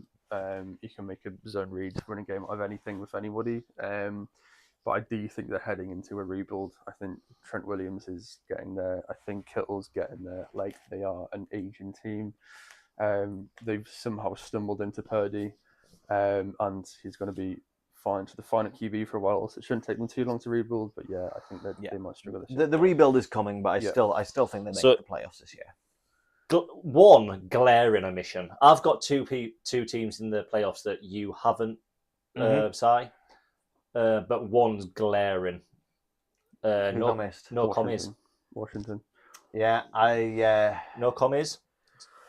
zone read running game out of anything with anybody. But I do think they're heading into a rebuild. I think Trent Williams is getting there. I think Kittle's getting there. Like, they are an aging team. They've somehow stumbled into Purdy, and he's going to be fine at QB for a while. So it shouldn't take them too long to rebuild. But yeah, I think that they might struggle this year. The rebuild is coming, but I still think they make the playoffs this year. One glaring omission. I've got two teams in the playoffs that you haven't, Si. But one's glaring. No commies. Washington. Yeah, no commies.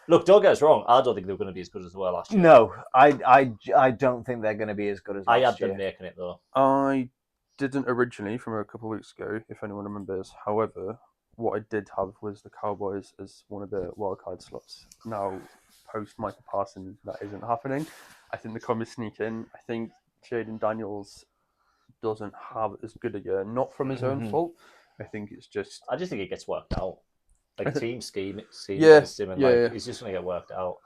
Look, don't get us wrong. I don't think they were going to be as good as they were last year. No, I don't think they're going to be as good as last year. I had them making it though. I didn't originally from a couple of weeks ago, if anyone remembers. However, what I did have was the Cowboys as one of the wildcard slots. Now, post Michael Parsons, that isn't happening. I think the commies sneak in. I think Jaden Daniels doesn't have as good a year, not from his own fault. I think it's just. I just think it gets worked out. Like team scheme, yeah, he's just going to get worked out.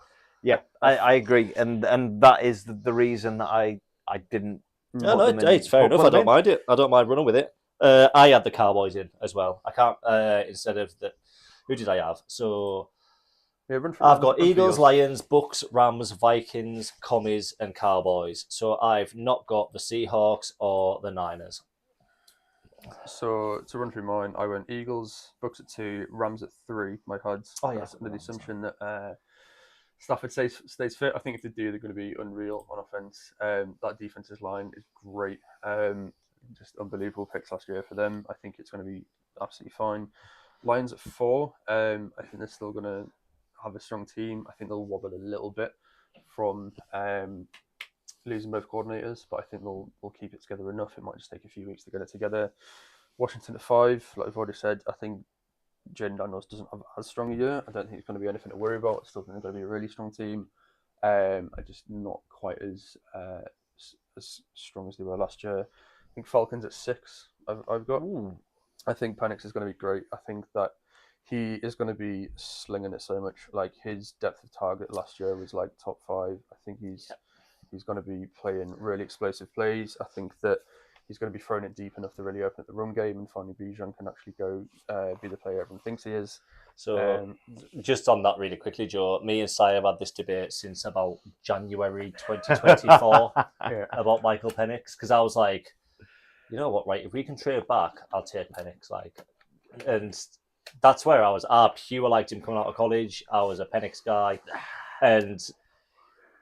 Yeah, I agree, and that is the reason that I didn't. No, it's fair enough. I don't mind it. I don't mind running with it. I had the Cowboys in as well. I can't instead of the. Who did I have? So yeah, I've got Eagles, Lions, Bucks, Rams, Vikings, Commies, and Cowboys. So I've not got the Seahawks or the Niners. So to run through mine, I went Eagles, Bucks at 2, Rams at 3. My HUDs. Oh yeah, with the assumption that Stafford stays fit. I think if they do, they're going to be unreal on offense. That defensive line is great. Just unbelievable picks last year for them. I think it's going to be absolutely fine. Lions at 4. I think they're still going to have a strong team. I think they'll wobble a little bit from losing both coordinators, but I think they'll keep it together enough. It might just take a few weeks to get it together. Washington at 5, like I've already said, I think Jaden Daniels doesn't have as strong a year. I don't think it's going to be anything to worry about. I still think they're going to be a really strong team. I just not quite as strong as they were last year. I think Falcons at 6. I've got. I think Penix is going to be great. I think that he is going to be slinging it so much. Like, his depth of target last year was like top 5. I think he's going to be playing really explosive plays. I think that he's going to be throwing it deep enough to really open up the run game, and finally Bijan can actually go be the player everyone thinks he is. So just on that really quickly, Joe, me and Si have had this debate since about January 2024 about Michael Penix, because I was like, you know what, right, if we can trade back, I'll take Penix. And that's where I was. I pure liked him coming out of college. I was a Penix guy. And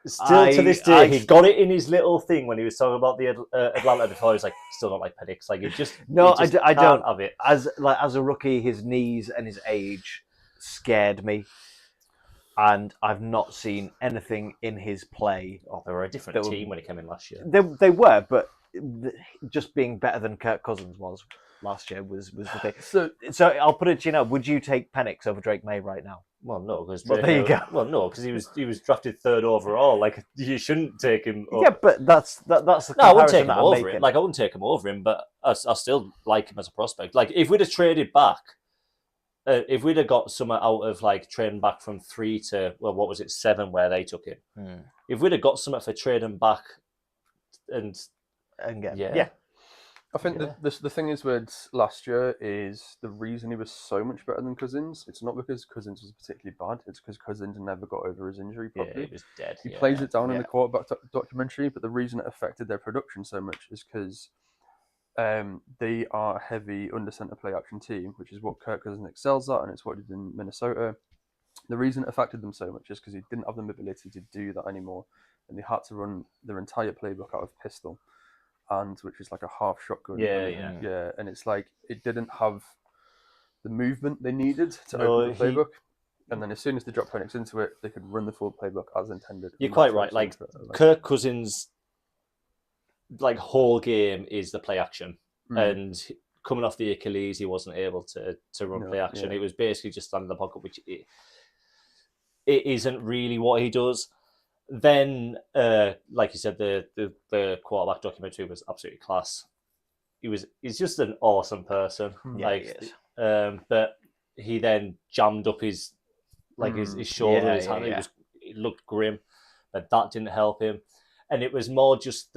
still to this day, he got it in his little thing when he was talking about the Atlanta before. He was like, still don't like Penix. Like, I don't have it. As a rookie, his knees and his age scared me, and I've not seen anything in his play. Oh, they were a different team when he came in last year. They were, but just being better than Kirk Cousins was last year was the thing. So I'll put it to you now: would you take Penix over Drake May right now? Well, no, because there you go. Well, no, because he was drafted 3rd overall. Like, you shouldn't take him. Yeah, but that's the comparison. No, I wouldn't take him over him. Like, I wouldn't take him over him, but I still like him as a prospect. Like, if we'd have traded back, if we'd have got something out of like trading back from 3 to 7 where they took him. If we'd have got something for trading back, and yeah. I think the thing is with last year is the reason he was so much better than Cousins. It's not because Cousins was particularly bad. It's because Cousins never got over his injury properly. Yeah, he was dead. He plays it down in the quarterback documentary, but the reason it affected their production so much is because they are a heavy under center play action team, which is what Kirk Cousins excels at, and it's what he did in Minnesota. The reason it affected them so much is because he didn't have the ability to do that anymore, and they had to run their entire playbook out of pistol, and which is like a half shotgun. And it's like it didn't have the movement they needed to open the playbook. and then as soon as they drop Penix into it, they could run the full playbook as intended. You're And quite that's right. what I'm Like saying for it, Kirk Cousins, like whole game is the play action, and coming off the Achilles, he wasn't able to run No, play action. yeah. It was basically just stand in the pocket, which it isn't really what he does. Then, like you said, the quarterback documentary was absolutely class. He's just an awesome person. Yeah, like, he is. But he then jammed up his shoulder, his hand. Yeah. It looked grim, but that didn't help him. And it was more just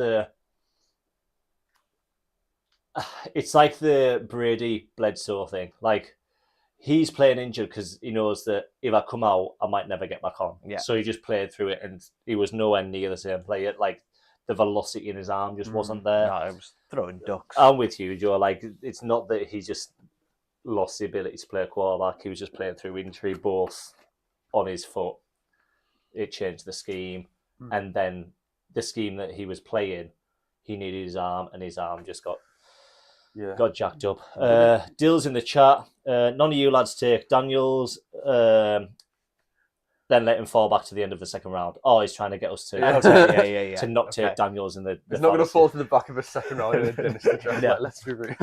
it's like the Brady Bledsoe thing. Like, he's playing injured because he knows that if I come out, I might never get back on. Yeah. So he just played through it, and he was nowhere near the same player. Like, the velocity in his arm just wasn't there. No, I was throwing ducks. I'm with you, Joe. Like, it's not that he just lost the ability to play a quarterback. He was just playing through injury, both on his foot. It changed the scheme. And then the scheme that he was playing, he needed his arm, and his arm just got jacked up. Dill's in the chat. None of you lads take Daniels. Then let him fall back to the end of the second round. Oh, he's trying to get us to to not take Daniels in the. He's not going to fall to the back of a second round in a dynasty draft. Yeah. Like, let's be real.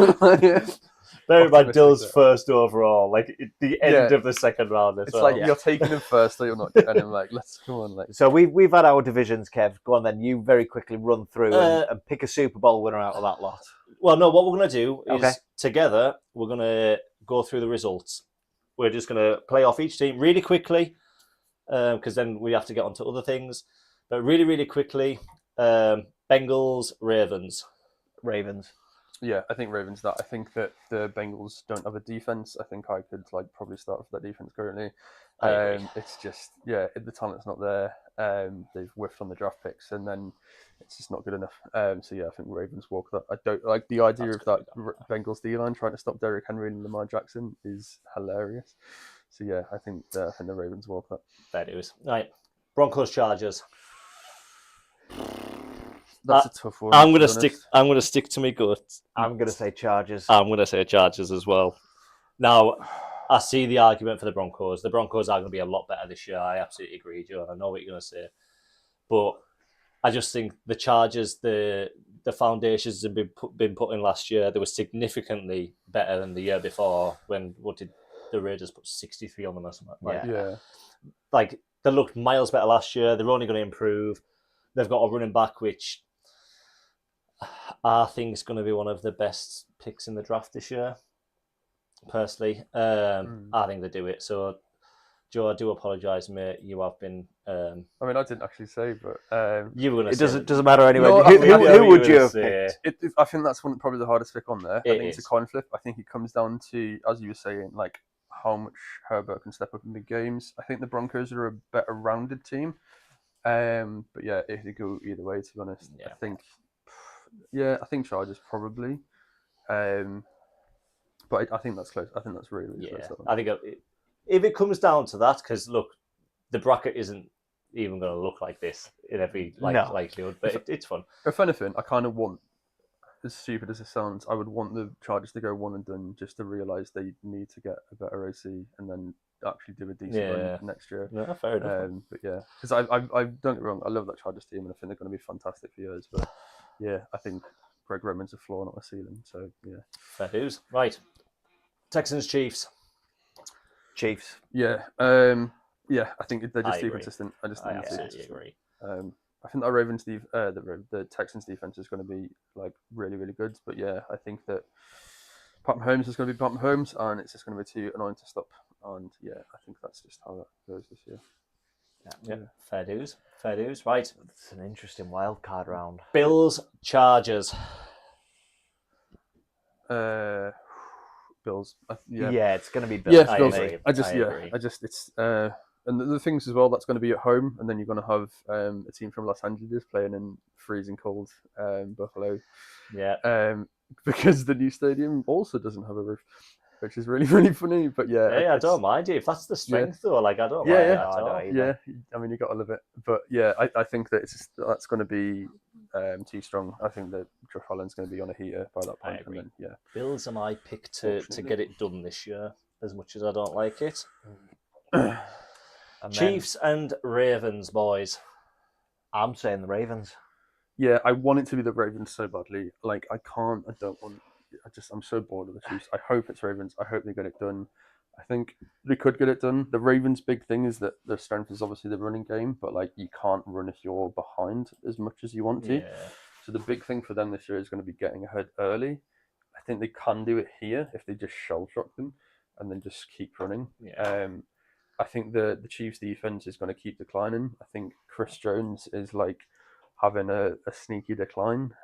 Bear in mind, Optimistic Dill's there. first overall, like the end Yeah. of the second round. As It's well. like you're taking him first, so you're not. And I'm like, let's come on, like. So we've had our divisions, Kev. Go on then. You very quickly run through and pick a Super Bowl winner out of that lot. Well, no, what we're going to do is Okay. together, we're going to go through the results. We're just going to play off each team really quickly, because then we have to get on to other things. But really, really quickly, Bengals, Ravens. Ravens. Yeah, I think Ravens that. I think that the Bengals don't have a defense. I think I could probably start with that defense currently. I agree. It's just the talent's not there. They've whiffed on the draft picks, and then it's just not good enough. So yeah, I think Ravens walk that. I don't like the idea That's of that Bengals D line trying to stop Derrick Henry and Lamar Jackson is hilarious. So yeah, I think the Ravens walk that. There it is. Right, Broncos, Chargers. That's a tough one. I'm to gonna be stick. honest. I'm gonna stick to my guts. I'm going to say Chargers. I'm gonna say Chargers as well. Now, I see the argument for the Broncos. The Broncos are going to be a lot better this year. I absolutely agree, Joe. I know what you're going to say, but I just think the Chargers, the foundations have been put in last year. They were significantly better than the year before. What did the Raiders put 63 on them or something? Like, they looked miles better last year. They're only going to improve. They've got a running back which I think is going to be one of the best picks in the draft this year. Personally, I think they do it. So, Joe, I do apologise, mate. You have been. I mean, I didn't actually say, but you were going to. It doesn't matter anyway. No, who would you have picked? I think that's probably the hardest pick on there. I think it's a is. coin flip. I think it comes down to, as you were saying, like how much Herbert can step up in big games. I think the Broncos are a better rounded team. But yeah, if they go either way, to be honest, Yeah. I think Chargers probably. But I think that's close. I think that's really close. That one. I think if it comes down to that, because look, the bracket isn't even going to look like this in every likelihood, but it's fun. If anything, I kind of want, as stupid as it sounds, I would want the Chargers to go one and done just to realise they need to get a better OC and then actually do a decent run next year. No, fair enough. But yeah, because I don't get me wrong, I love that Chargers team and I think they're going to be fantastic for years. But yeah, I think Greg Roman's a floor, not a ceiling. So yeah, Fair dues. Right, Texans, Chiefs. Chiefs. Yeah, I think they're just too agree. consistent. I just think I they're too absolutely consistent. agree. I think that the Texans defense is going to be like really, really good. But yeah, I think that Pat Mahomes is going to be Pat Mahomes, and it's just going to be too annoying to stop. And yeah, I think that's just how that goes this year. Yeah. Fair dues. Right, It's an interesting wild card round. Bills, Chargers. Bills. Yeah, it's going to be Bills. Yeah, I Bills. agree. I just agree. it's and the things as well, that's going to be at home, and then you're going to have a team from Los Angeles playing in freezing cold Buffalo. Yeah. Because the new stadium also doesn't have a roof, which is really, really funny. But yeah, Hey, I don't mind you if that's the strength, though. Like, I don't mind Yeah, that yeah. at all. either. yeah. I mean, you got to love it. But yeah, I think that that's going to be too strong. I think that Josh Allen's going to be on a heater by that point. agree. And then, yeah. Bills are my pick to get it done this year, as much as I don't like it. And then Chiefs and Ravens, boys. I'm saying the Ravens. Yeah, I want it to be the Ravens so badly. Like, I don't want. I'm so bored of the Chiefs. I hope it's Ravens. I hope they get it done. I think they could get it done. The Ravens' big thing is that their strength is obviously the running game, but like you can't run if you're behind as much as you want to. Yeah. So the big thing for them this year is going to be getting ahead early. I think they can do it here if they just shell shock them and then just keep running. Yeah. I think the Chiefs' defense is going to keep declining. I think Chris Jones is like having a sneaky decline.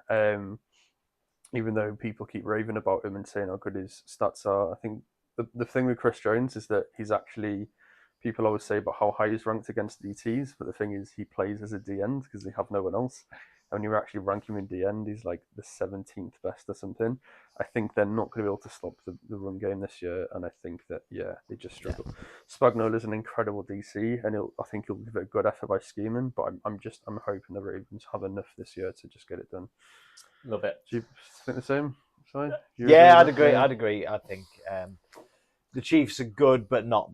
Even though people keep raving about him and saying how good his stats are, I think the thing with Chris Jones is that he's actually, people always say about how high he's ranked against DTs, but the thing is he plays as a D end because they have no one else. And when you actually rank him in D end, he's like the 17th best or something. I think they're not going to be able to stop the run game this year, and I think that, they just struggle. Yeah. Spagnuolo's an incredible DC, and I think he'll give it a good effort by scheming, but I'm hoping the Ravens have enough this year to just get it done. Love it. Do you think the same? Sorry? Yeah, I'd agree. I think the Chiefs are good, but not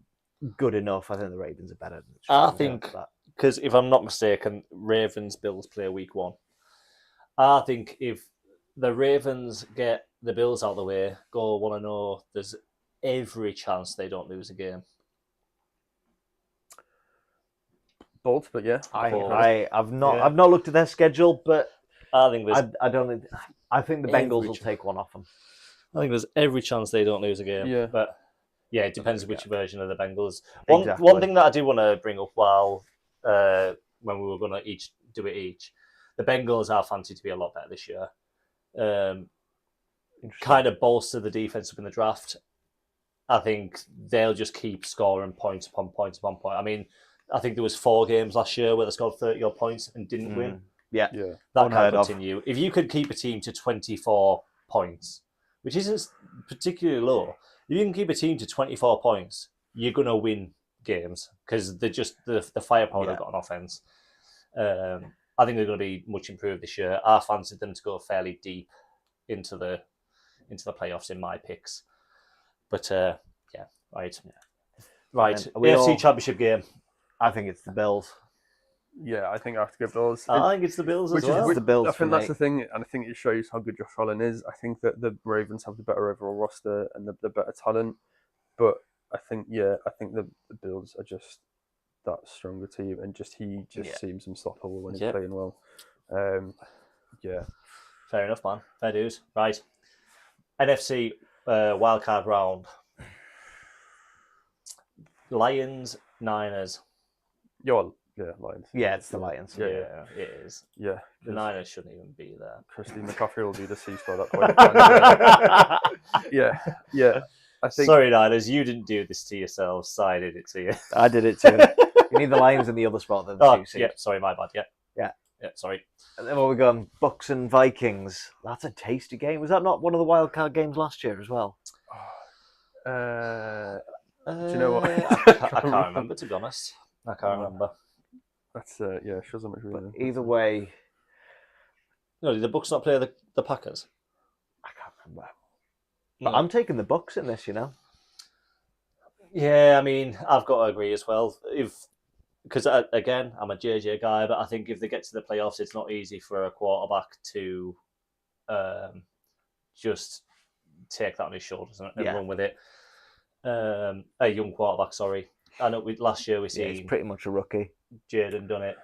good enough. I think the Ravens are better than the Chiefs. I think, because if I'm not mistaken, Ravens-Bills play week 1. I think if the Ravens get the Bills out of the way, go 1-0, there's every chance they don't lose a game. Both, but yeah. I've not looked at their schedule, but I think there's. I think the Bengals will take one off them. I think there's every chance they don't lose a game. Yeah. But yeah, it depends which version of the Bengals. Exactly. One thing that I do want to bring up while when we were going to each do it each, the Bengals are fancied to be a lot better this year. Kind of bolster the defense up in the draft. I think they'll just keep scoring points upon points upon point. I mean, I think there was 4 games last year where they scored 30-odd points and didn't win. Yeah. That can't continue. If you could keep a team to 24 points, which isn't particularly low, if you can keep a team to 24 points, you're going to win games because they're just the firepower they've got on offense. I think they're going to be much improved this year. I fancied them to go fairly deep into the playoffs in my picks. But right. AFC Championship game. I think it's the Bills. Yeah, I think I have to give Bills. I think it's the Bills as well. The Bills. I think that's the thing, and I think it shows how good Josh Allen is. I think that the Ravens have the better overall roster and the better talent, but I think the Bills are just that stronger team, and he seems unstoppable when he's playing well. Fair enough, man. Fair dues. Right. NFC wildcard round. Lions, Niners. Lions. Yeah, it's the Lions. Yeah, it is. Yeah. The Niners shouldn't even be there. Christine McCaffrey will be deceased by that point. Yeah. I think. Sorry, Niners, you didn't do this to yourselves. I did it to you. I did it too. You need the Lions in the other spot than the 2 seed. Yeah, sorry, my bad. Yeah, sorry. And then we're going Bucks and Vikings. That's a tasty game. Was that not one of the wild card games last year as well? Do you know what? I can't remember, to be honest. I can't remember. That's shows how much really. Either way. No, did the Bucks not play the Packers? I can't remember. But I'm taking the Bucks in this, Yeah, I mean, I've got to agree as well. Because again, I'm a JJ guy, but I think if they get to the playoffs, it's not easy for a quarterback to just take that on his shoulders and run with it. A young quarterback, sorry. I know last year we see he's pretty much a rookie. Jaden done it.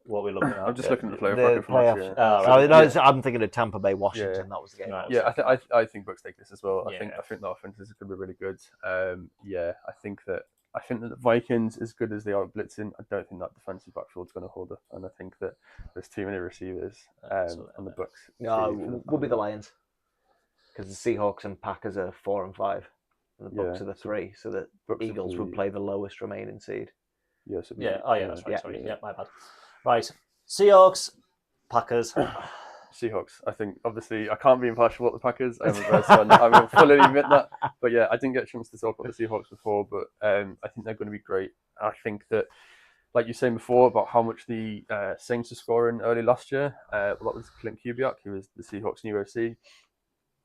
What are we looking at? I'm just looking at the playoff bracket from last year. Right. I'm thinking of Tampa Bay, Washington. Yeah. That was the game. Right. I think Bucks take this as well. Yeah. I think the offense is going to be really good. I think that the Vikings, as good as they are blitzing, I don't think that defensive backfield is going to hold up, and I think that there's too many receivers on the Bucks. No, we'll be the Lions because the Seahawks and Packers are 4 and 5, and the Bucks are the 3, so the Eagles would play the lowest remaining seed. Yes. That's right. Sorry. Yeah, my bad. Right, Seahawks, Packers. Seahawks. I think, obviously, I can't be impartial about the Packers. I'm a Bears fan. I will fully admit that. But yeah, I didn't get a chance to talk about the Seahawks before, but I think they're going to be great. I think that, like you were saying before, about how much the Saints were scoring early last year, that was Clint Kubiak, who was the Seahawks' new OC.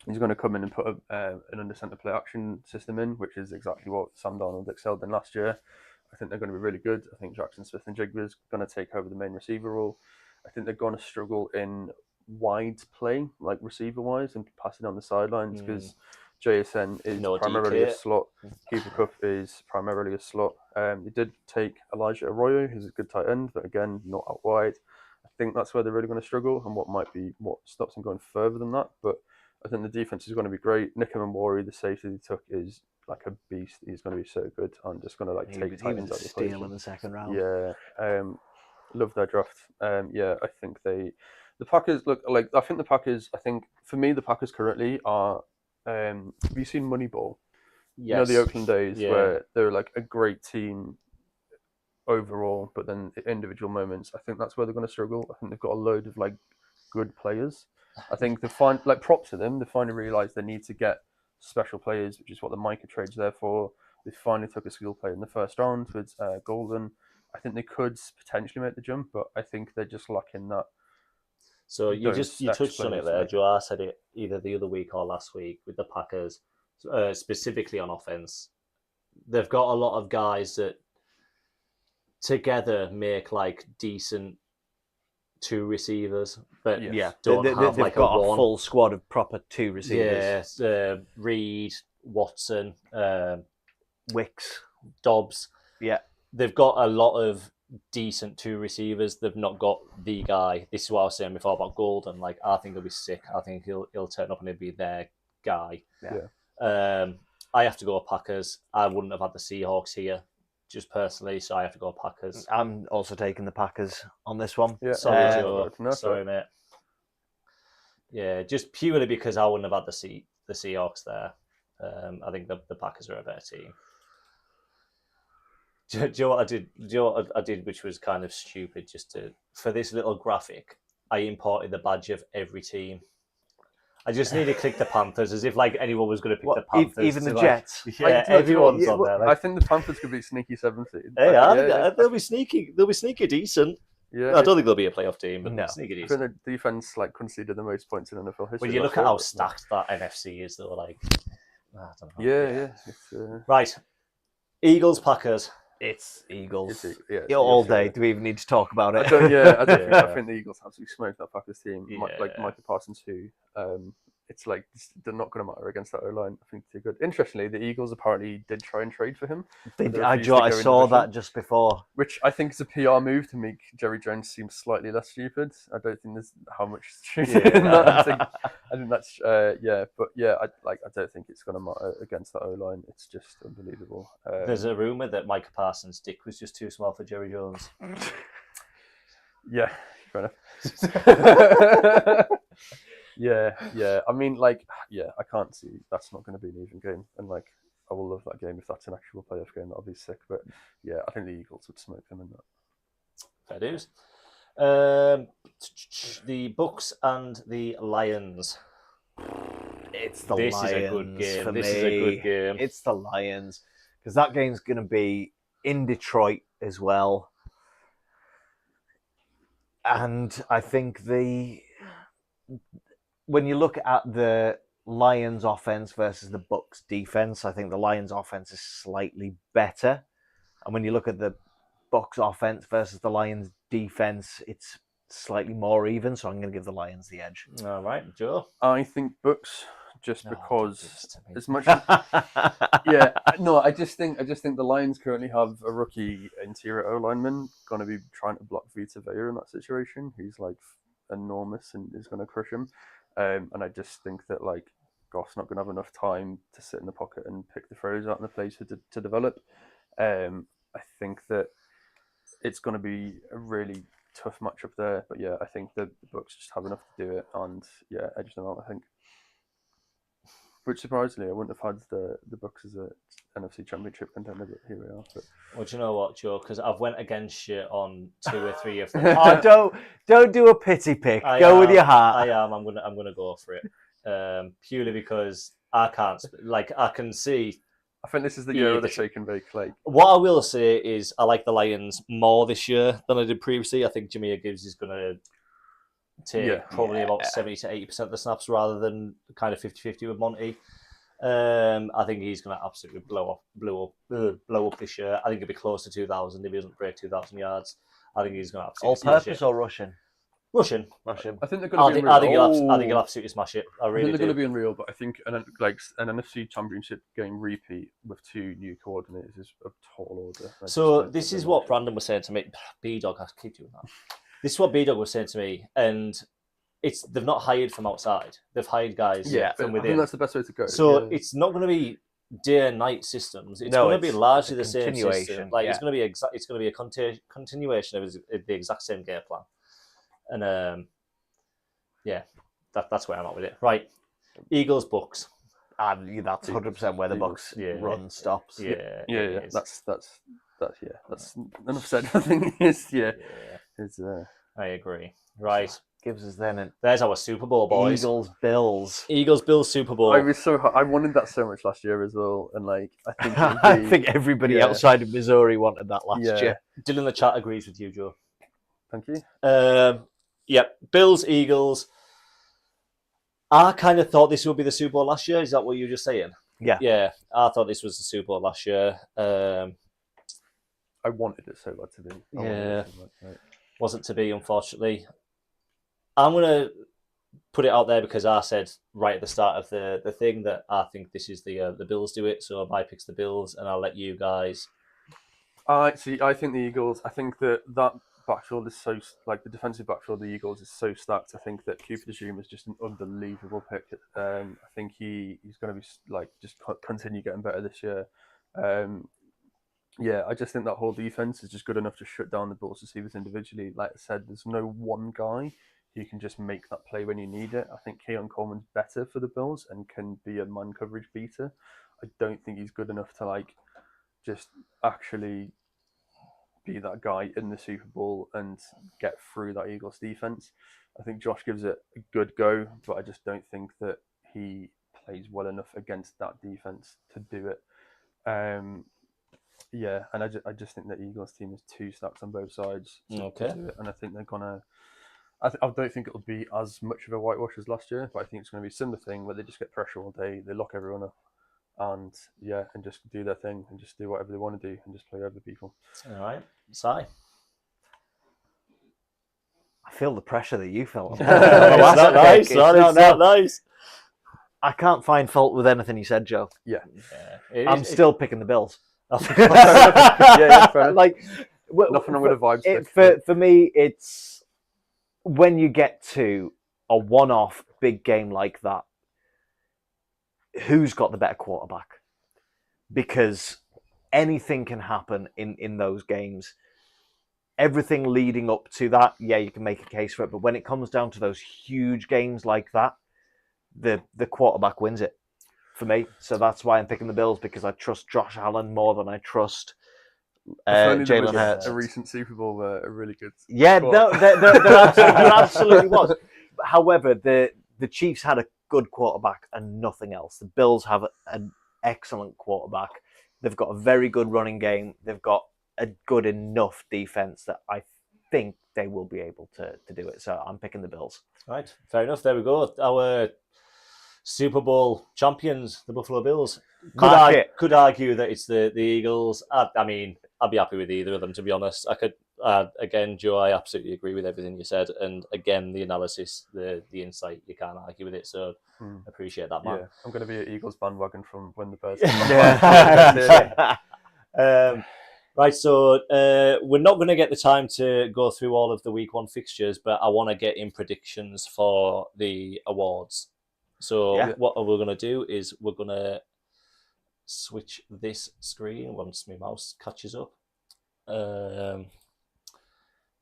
He's going to come in and put an under centre play action system in, which is exactly what Sam Darnold excelled in last year. I think they're going to be really good. I think Jackson Smith-Njigba is going to take over the main receiver role. I think they're going to struggle in wide play, like receiver-wise, and passing on the sidelines, because JSN is primarily a slot. Cooper Kupp is primarily a slot. They did take Elijah Arroyo, who's a good tight end, but again, not out wide. I think that's where they're really going to struggle, and what stops them going further than that. But I think the defense is going to be great. Nick Mwori, the safety they took, is like a beast. He's going to be so good. I'm just going to take tight ends out of the steal in the second round. Yeah, love their draft. Yeah, I think the Packers look like. I think the Packers. I think for me, the Packers currently are. Have you seen Moneyball? Yes. You know, the Oakland days where they're like a great team overall, but then individual moments. I think that's where they're going to struggle. I think they've got a load of like good players. I think they find like props to them. They finally realised they need to get special players, which is what the Micah trade's there for. They finally took a skill player in the first round with Golden. I think they could potentially make the jump, but I think they're just lacking that. So you touched on it there, Joe. I said it either the other week or last week with the Packers, specifically on offense. They've got a lot of guys that together make like decent two receivers, but they've got a full squad of proper two receivers. Yeah, Reed, Watson, Wicks, Dobbs. Yeah, they've got a lot of decent two receivers. They've not got the guy. This is what I was saying before about Golden. Like, I think he'll be sick. I think he'll turn up and he'll be their guy. Yeah. I have to go Packers. I wouldn't have had the Seahawks here, just personally, so I have to go Packers. I'm also taking the Packers on this one. Yeah. Sorry, Joe. Sorry, mate. Yeah, just purely because I wouldn't have had the Seahawks there. I think the Packers are a better team. Do you know what I did? Do you know what I did, which was kind of stupid? For this little graphic, I imported the badge of every team. I just need to click the Panthers, as if like anyone was going to pick the Panthers. Even the Jets. Yeah, everyone's on there. Like, I think the Panthers could be sneaky 7th seed. They'll be sneaky. They'll be sneaky decent. Yeah, I don't think they'll be a playoff team, but sneaky I decent. think the defense like conceded the most points in NFL history. When you look at how stacked that NFC is, though, like, I don't know. Yeah. Right, Eagles, Packers. It's Eagles. All day. Do we even need to talk about it? I think the Eagles absolutely smoked that Packers team. Like Micah Parsons, who it's like they're not going to matter against that O-line. I think they're good. Interestingly, the Eagles apparently did try and trade for him. I saw that just before. Which I think is a PR move to make Jerry Jones seem slightly less stupid. I don't think there's how much truth in that. I think that's but yeah, I don't think it's going to matter against that O-line. It's just unbelievable. There's a rumor that Micah Parsons' dick was just too small for Jerry Jones. Yeah, fair enough. Yeah. I mean, I can't see that's not going to be an even game, and like I will love that game if that's an actual playoff game. That'll be sick. But yeah, I think the Eagles would smoke them in that. Fair dues. The Bucks and the Lions. It's the Lions. This is a good game. It's the Lions, because that game's going to be in Detroit as well, and I think when you look at the Lions offense versus the Bucks defense, I think the Lions offense is slightly better. And when you look at the Bucks offense versus the Lions defense, it's slightly more even. So I'm going to give the Lions the edge. All right, Joe. I think Bucks because as much as, I just think the Lions currently have a rookie interior O lineman going to be trying to block Vita Vea in that situation. He's like enormous and is going to crush him. And I just think that like Goff's not going to have enough time to sit in the pocket and pick the throws out in the place to develop. I think that it's going to be a really tough matchup there. But yeah, I think the Bucks just have enough to do it, and edge them out, I think. Which surprisingly, I wouldn't have had the Bucks as a NFC Championship contender, but here we are. But... Well, do you know what, Joe? Because I've went against you on 2 or 3 of them. Don't do a pity pick. Go with your heart. I am. I'm gonna go for it. Purely because I can't. I can see. I think this is the year of the shake and bake. What I will say is, I like the Lions more this year than I did previously. I think Jameer Gibbs is gonna take probably about 70 to 80% of the snaps rather than kind of 50-50 with Monty. I think he's going to absolutely blow up this year. I think he'll be close to 2,000 if he doesn't break 2,000 yards. I think he's going to absolutely all-purpose or Russian? Russian. I think they're going to be unreal. I think he'll absolutely smash it. I think they're going to be unreal, but I think an NFC Championship game repeat with 2 new coordinators is a tall order. So this is what Brandon was saying to me. B-Dog, I keep doing that. This is what B-Dog was saying to me, and they've not hired from outside. They've hired guys from within. I think that's the best way to go. So it's not going to be day and night systems. It's going to be largely the same system. Like it's going to be it's going to be a continuation of the exact same game plan. And that's where I'm at with it. Right, Eagles Bucks. And that's 100% where the Bucks run stops. Yeah. That's enough said. I think it's I agree. Right. Gives us then there's our Super Bowl, boys. Eagles Bills Super Bowl. I wanted that so much last year as well, and like I think everybody outside of Missouri wanted that last year. Dylan in the chat agrees with you, Joe. Thank you. Bills, Eagles. I kind of thought this would be the Super Bowl last year. Is that what you were just saying? Yeah. Yeah, I thought this was the Super Bowl last year. I wanted it so bad to be. Wasn't to be, unfortunately. I'm going to put it out there because I said right at the start of the thing that I think this is the Bills do it. So my pick's the Bills, and I'll let you guys. I think the Eagles. I think that backfield is so the defensive backfield of the Eagles is so stacked. I think that Cooper DeJean is just an unbelievable pick. I think he's going to be just continue getting better this year. I just think that whole defense is just good enough to shut down the Bills receivers individually. Like I said, there's no one guy who can just make that play when you need it. I think Keon Coleman's better for the Bills and can be a man coverage beater. I don't think he's good enough to just actually be that guy in the Super Bowl and get through that Eagles defense. I think Josh gives it a good go, but I just don't think that he plays well enough against that defense to do it. And I just think the Eagles team is too stacked on both sides to do it. And I think they're gonna. I don't think it'll be as much of a whitewash as last year, but I think it's going to be a similar thing where they just get pressure all day, they lock everyone up, and just do their thing and just do whatever they want to do and just play over people. All right, Si. I feel the pressure that you felt. It's not nice. It's not nice. I can't find fault with anything you said, Joe. Yeah. I'm still picking the Bills. Nothing wrong with the vibes. For me, it's when you get to a one-off big game like that, who's got the better quarterback? Because anything can happen in those games. Everything leading up to that, you can make a case for it. But when it comes down to those huge games like that, the quarterback wins it for me. So that's why I'm picking the Bills, because I trust Josh Allen more than I trust Jalen Hurts. A recent Super Bowl were a really good. Yeah, no, there absolutely was. However, the Chiefs had a good quarterback and nothing else. The Bills have an excellent quarterback. They've got a very good running game. They've got a good enough defense that I think they will be able to do it. So I'm picking the Bills. Right, fair enough. There we go. Our Super Bowl champions, the Buffalo Bills. Could argue that it's the Eagles. I mean, I'd be happy with either of them, to be honest. I could, again, Joe, I absolutely agree with everything you said. And again, the analysis, the insight, you can't argue with it. So appreciate that, man. Yeah, I'm going to be an Eagles bandwagon from when the Bears. Right, so we're not going to get the time to go through all of the Week 1 fixtures, but I want to get in predictions for the awards. So what we're going to do is we're going to switch this screen once my mouse catches up.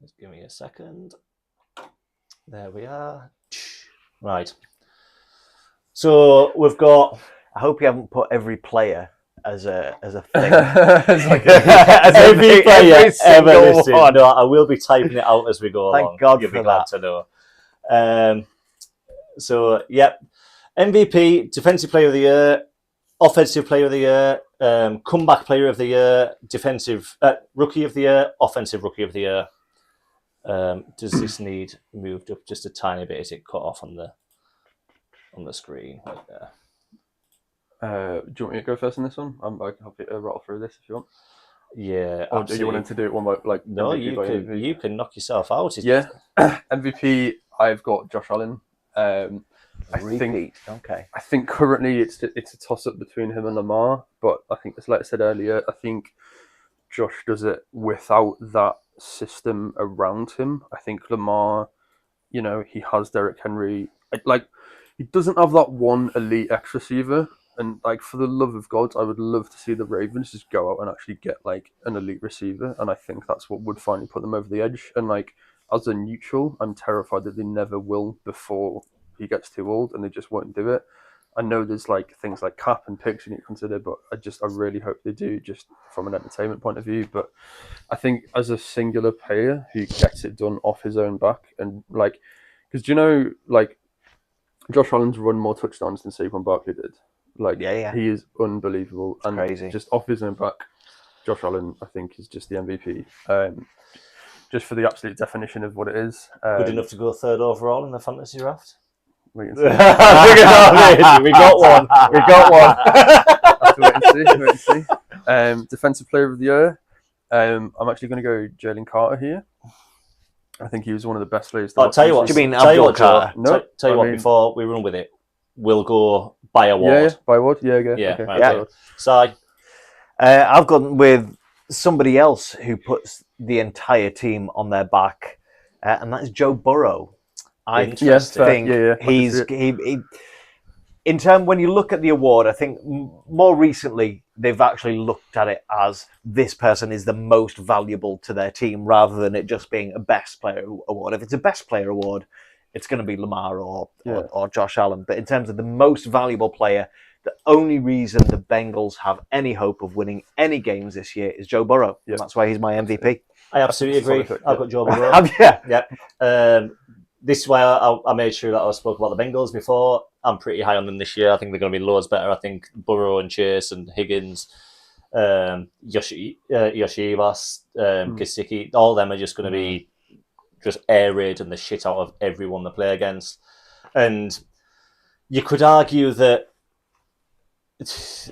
Just give me a second. There we are. Right. So we've got... I hope you haven't put every player as a thing. Every player ever listed. No, I will be typing it out as we go along. Thank God You'll for be glad to know. So, MVP, Defensive Player of the Year, Offensive Player of the Year, Comeback Player of the Year, Defensive Rookie of the Year, Offensive Rookie of the Year. Does this need moved up just a tiny bit? Is it cut off on the screen right there? Do you want me to go first on this one? I can help you rattle through this if you want. Yeah. Or do you want to do it one by like? No, MVP by MVP? you can knock yourself out. Yeah, MVP. I've got Josh Allen. I think currently it's a toss up between him and Lamar, but I think, as like I said earlier, I think Josh does it without that system around him. I think Lamar, he has Derrick Henry. He doesn't have that one elite X receiver. And for the love of God, I would love to see the Ravens just go out and actually get an elite receiver. And I think that's what would finally put them over the edge. And as a neutral, I'm terrified that they never will before he gets too old, and they just won't do it. I know there's things like cap and picks you need to consider, but I really hope they do, just from an entertainment point of view. But I think as a singular player who gets it done off his own back, and because Josh Allen's run more touchdowns than Saquon Barkley did. He is unbelievable. And crazy. Just off his own back, Josh Allen, I think, is just the MVP. Just for the absolute definition of what it is. Good enough to go third overall in the fantasy draft? Wait and see. We got one. Have to wait and see. Defensive player of the year. I'm actually going to go Jalen Carter here. I think he was one of the best players. I'll tell you what. Do you mean tell you what, Carter? No, tell you what. Before we run with it, we'll go by award. Yeah, by award. Yeah, okay. Yeah. Okay. Right, yeah. So I've gone with somebody else who puts the entire team on their back, and that is Joe Burrow. I think he's in terms, when you look at the award, I think more recently they've actually looked at it as this person is the most valuable to their team, rather than it just being a best player award. If it's a best player award, it's going to be Lamar or Josh Allen. But in terms of the most valuable player, the only reason the Bengals have any hope of winning any games this year is Joe Burrow. Yeah. That's why he's my MVP. I absolutely agree. I've got Joe Burrow. Yeah. This is why I made sure that I spoke about the Bengals before. I'm pretty high on them this year. I think they're going to be loads better. I think Burrow and Chase and Higgins, Yoshivas, Gesicki, all of them are just going to be just air raiding the shit out of everyone they play against. And you could argue that it's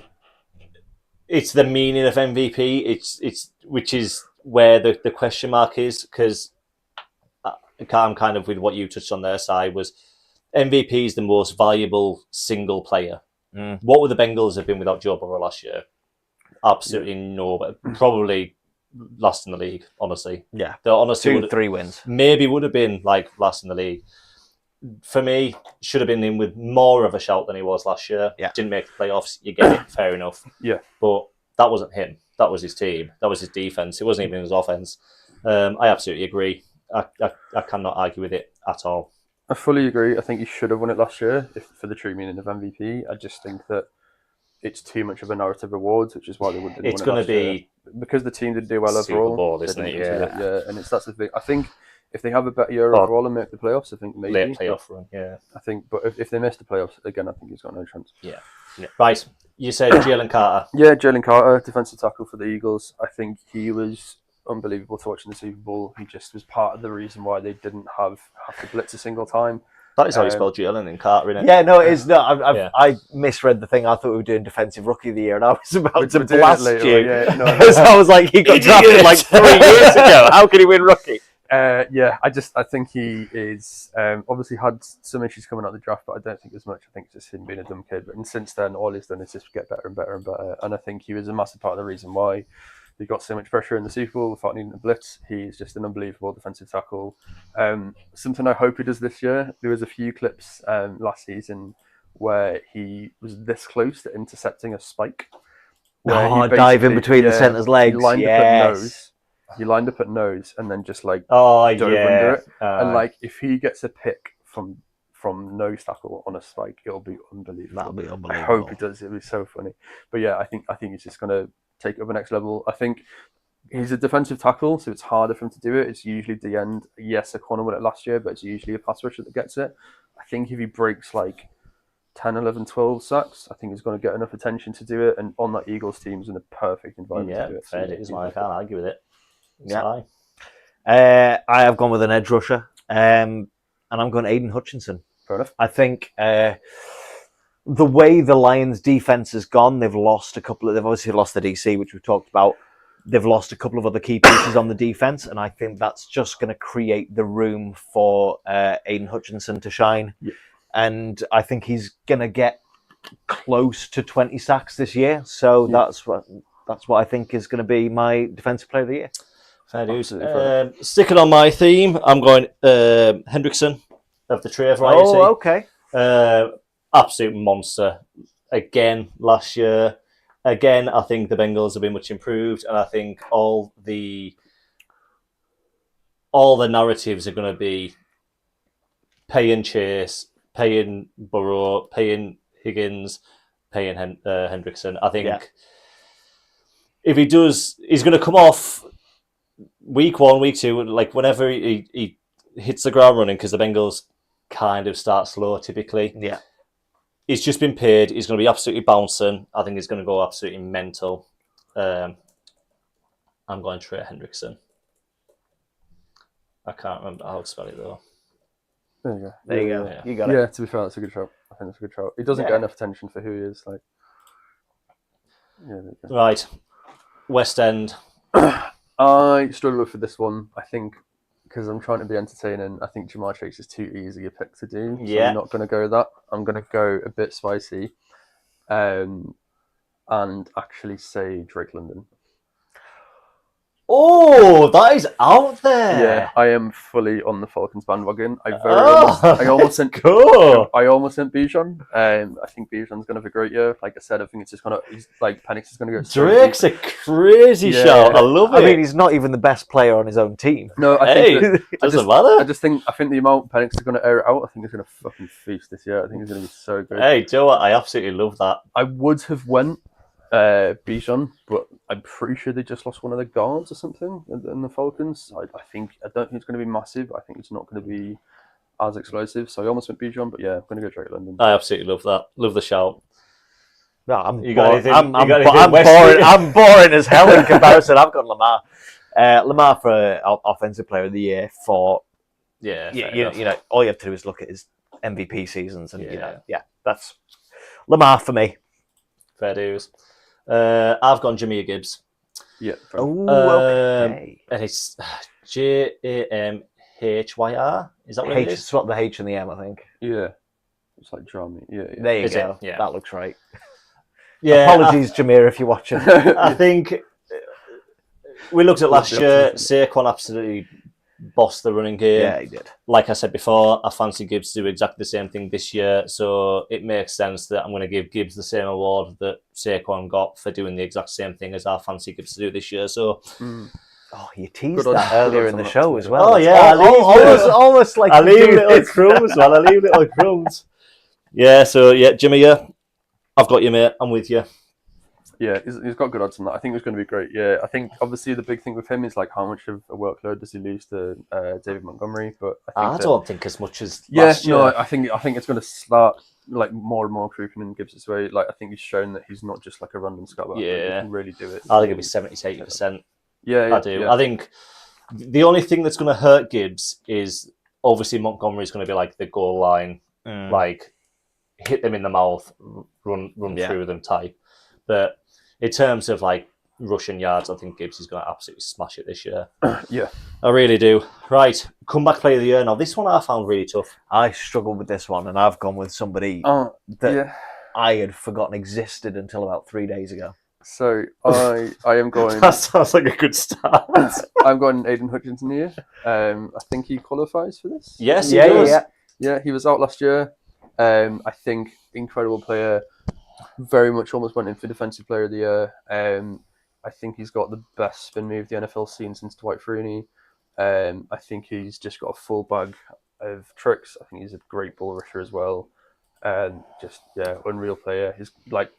the meaning of MVP. It's which is where the question mark is, because I'm kind of with what you touched on their side, was MVP is the most valuable single player. What would the Bengals have been without Joe Burrow last year? Absolutely no, but probably last in the league, honestly. Yeah. They honestly 3 wins. Maybe would have been last in the league. For me, should have been in with more of a shout than he was last year. Yeah. Didn't make the playoffs. You get it. Fair enough. Yeah. But that wasn't him. That was his team. That was his defense. It wasn't even his offense. I absolutely agree. I cannot argue with it at all. I fully agree. I think he should have won it last year for the true meaning of MVP. I just think that it's too much of a narrative awards, which is why they wouldn't win it. It's going to be because the team didn't do well overall. Super Bowl, isn't it? Yeah, and that's the thing. I think if they have a better year overall and make the playoffs, I think maybe late playoff run. Yeah, I think. But if they miss the playoffs again, I think he's got no chance. Yeah. Right. You said Jalen Carter. Yeah, Jalen Carter, defensive tackle for the Eagles. I think he was unbelievable to watch in the Super Bowl. He just was part of the reason why they didn't have to blitz a single time. That is how you spell Jalen and Carter, isn't it? Yeah, no, it is not. I misread the thing. I thought we were doing Defensive Rookie of the Year, and I was about to blast you. Yeah, no, because I was like, he got drafted 3 years ago. How can he win Rookie? I think he is obviously had some issues coming out of the draft, but I don't think as much. I think it's just him being a dumb kid. But since then, all he's done is just get better and better and better. And I think he was a massive part of the reason why they got so much pressure in the Super Bowl without needing a blitz. He's just an unbelievable defensive tackle. Something I hope he does this year. There was a few clips last season where he was this close to intercepting a spike. Dive in between the center's legs. He lined up at nose and then just dove under it. And if he gets a pick from nose tackle on a spike, it'll be unbelievable. That'll be unbelievable. I hope he does. It'll be so funny. But yeah, I think he's just gonna take it to the next level. I think he's a defensive tackle, so it's harder for him to do it. It's usually the end. Yes, a corner won it last year, but it's usually a pass rusher that gets it. I think if he breaks 10, 11, 12 sacks, I think he's going to get enough attention to do it. And on that Eagles team is in a perfect environment to do it. Fair, it is. I can't argue with it. I have gone with an edge rusher, and I'm going Aiden Hutchinson. Fair enough. I think the way the Lions' defense has gone, they've obviously lost the DC, which we've talked about. They've lost a couple of other key pieces on the defense, and I think that's just going to create the room for Aiden Hutchinson to shine. Yeah. And I think he's going to get close to 20 sacks this year. So that's what I think is going to be my defensive player of the year. Fair dues. Sticking on my theme, I'm going Hendrickson of the Trey variety. Oh, okay. Absolute monster. Again, last year. Again, I think the Bengals have been much improved, and I think all the narratives are going to be paying Chase, paying Burrow, paying Higgins, paying Hendrickson. I think if he does, he's going to come off week 1, week 2, like whenever he hits the ground running, because the Bengals kind of start slow typically. Yeah. He's just been paid. He's going to be absolutely bouncing. I think he's going to go absolutely mental. I'm going Trey Hendrickson. I can't remember how to spell it though. There you go. There you go. Yeah. You got it. Yeah, to be fair, that's a good shout. I think that's a good shout. He doesn't get enough attention for who he is. Like, yeah, there you go. Right. West End. I struggle for this one. I think because I'm trying to be entertaining. I think Jamar Chase is too easy a pick to do. So Yeah. I'm not going to go with that. I'm going to go a bit spicy, and actually say Drake London. Oh, that is out there. Yeah, I am fully on the Falcons bandwagon. I Oh, almost sent cool. I almost sent Bijan. I think Bijan's going to have a great year. Like I said, I think it's just going to. He's like Penix is going to go. so Drake's deep. a crazy shout. I love it. I mean, he's not even the best player on his own team. No, I Hey, think doesn't matter. I think the amount Penix is going to air it out. I think he's going to fucking feast this year. I think he's going to be so good. Hey, do you know what? I absolutely love that. I would have went Bijan, but I'm pretty sure they just lost one of the guards or something in the Falcons. I don't think it's going to be massive. I think it's not going to be as explosive. So I almost went Bijan, but yeah, I'm going to go Drake London. I absolutely love that. Love the shout. No, I'm You got boring. anything- I'm you got anything boring. West- I'm boring as hell in comparison. I've got Lamar. Lamar for offensive player of the year for Yeah, fair you enough. know, all you have to do is look at his MVP seasons, and Yeah. that's Lamar for me. Fair dues. I've gone Jameer Gibbs. Yeah. Oh, okay. And it's Jamhyr. Is that what it is? Swap the H and the M, I think. Yeah. It's like drama. Yeah. There you Is go. it? Yeah. That looks right. Yeah. Apologies, Jameer, if you're watching. I think we looked at last year. Saquon absolutely bossed the running game. Yeah, he did. Like I said before, I fancy Gibbs to do exactly the same thing this year. So it makes sense that I'm going to give Gibbs the same award that Saquon got for doing the exact same thing as I fancy Gibbs to do this year. So Oh, you teased Good on- that good earlier on in the that. show as well. Oh, yeah, almost like I you leave do little this. crumbs, man. I leave little crumbs. Yeah, so yeah, Jimmy, yeah, I've got you, mate. I'm with you. Yeah, he's got good odds on that. I think it's going to be great. Yeah, I think obviously the big thing with him is like how much of a workload does he lose to David Montgomery? But I don't think as much as Yeah, last year. no, I think it's going to start like more and more creeping in Gibbs' way. Like I think he's shown that he's not just like a random scat back. Yeah. He can really do it. I think it'll be 70 to 80%. Yeah, I do. Yeah. I think the only thing that's going to hurt Gibbs is obviously Montgomery's going to be like the goal line, like hit them in the mouth, run through them type. But in terms of like rushing yards, I think Gibbs is going to absolutely smash it this year. Yeah, I really do. Right, comeback player of the year. Now, this one I found really tough. I struggled with this one, and I've gone with somebody that I had forgotten existed until about 3 days ago. So I am going. That sounds like a good start. I'm going Aiden Hutchinson here. I think he qualifies for this. Yes, he does. Yeah, he was out last year. I think incredible player. Very much almost went in for defensive player of the year. I think he's got the best spin move the NFL seen since Dwight Freeney. I think he's just got a full bag of tricks. I think he's a great ball rusher as well. Unreal player. He's like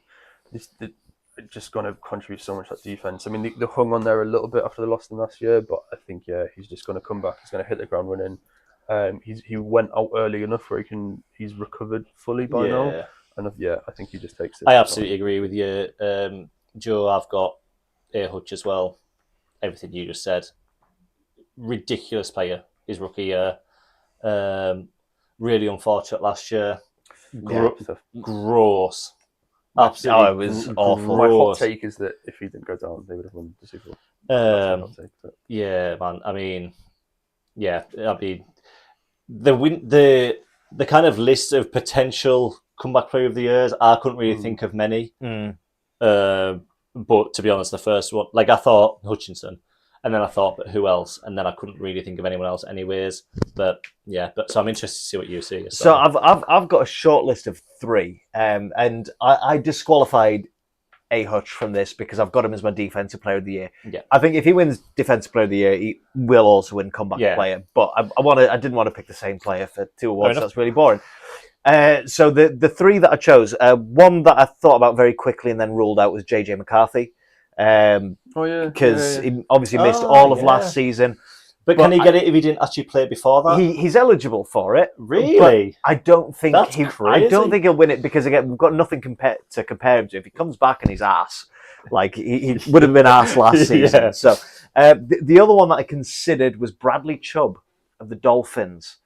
just going to contribute so much to that defense. I mean, they hung on there a little bit after they lost them last year, but I think he's just going to come back. He's going to hit the ground running. He went out early enough where he's recovered fully by now. And I think he just takes it. I absolutely agree with you, Joe. I've got A Hutch as well. Everything you just said, ridiculous player his rookie year. Really unfortunate last year. Gross. Absolutely. it was awful. My hot Gross. take is that if he didn't go down, they would have won the Super Bowl. Yeah, man. I mean, the kind of list of potential comeback player of the years, I couldn't really think of many. But to be honest, the first one, like I thought Hutchinson, and then I thought, but who else? And then I couldn't really think of anyone else, anyways. But so I'm interested to see what you see. So I've got a short list of 3, and I disqualified Hutch from this because I've got him as my defensive player of the year. Yeah. I think if he wins defensive player of the year, he will also win comeback player. But I didn't want to pick the same player for 2 awards. That's really boring. So the 3 that I chose, one that I thought about very quickly and then ruled out was JJ McCarthy. Because he obviously missed all of last season. But can he get it if he didn't actually play before that? He's eligible for it. Really? I don't think crazy. I don't think he'll win it because again we've got nothing to compare him to. If he comes back and he's ass, like he would have been ass last season. Yeah. So the other one that I considered was Bradley Chubb of the Dolphins,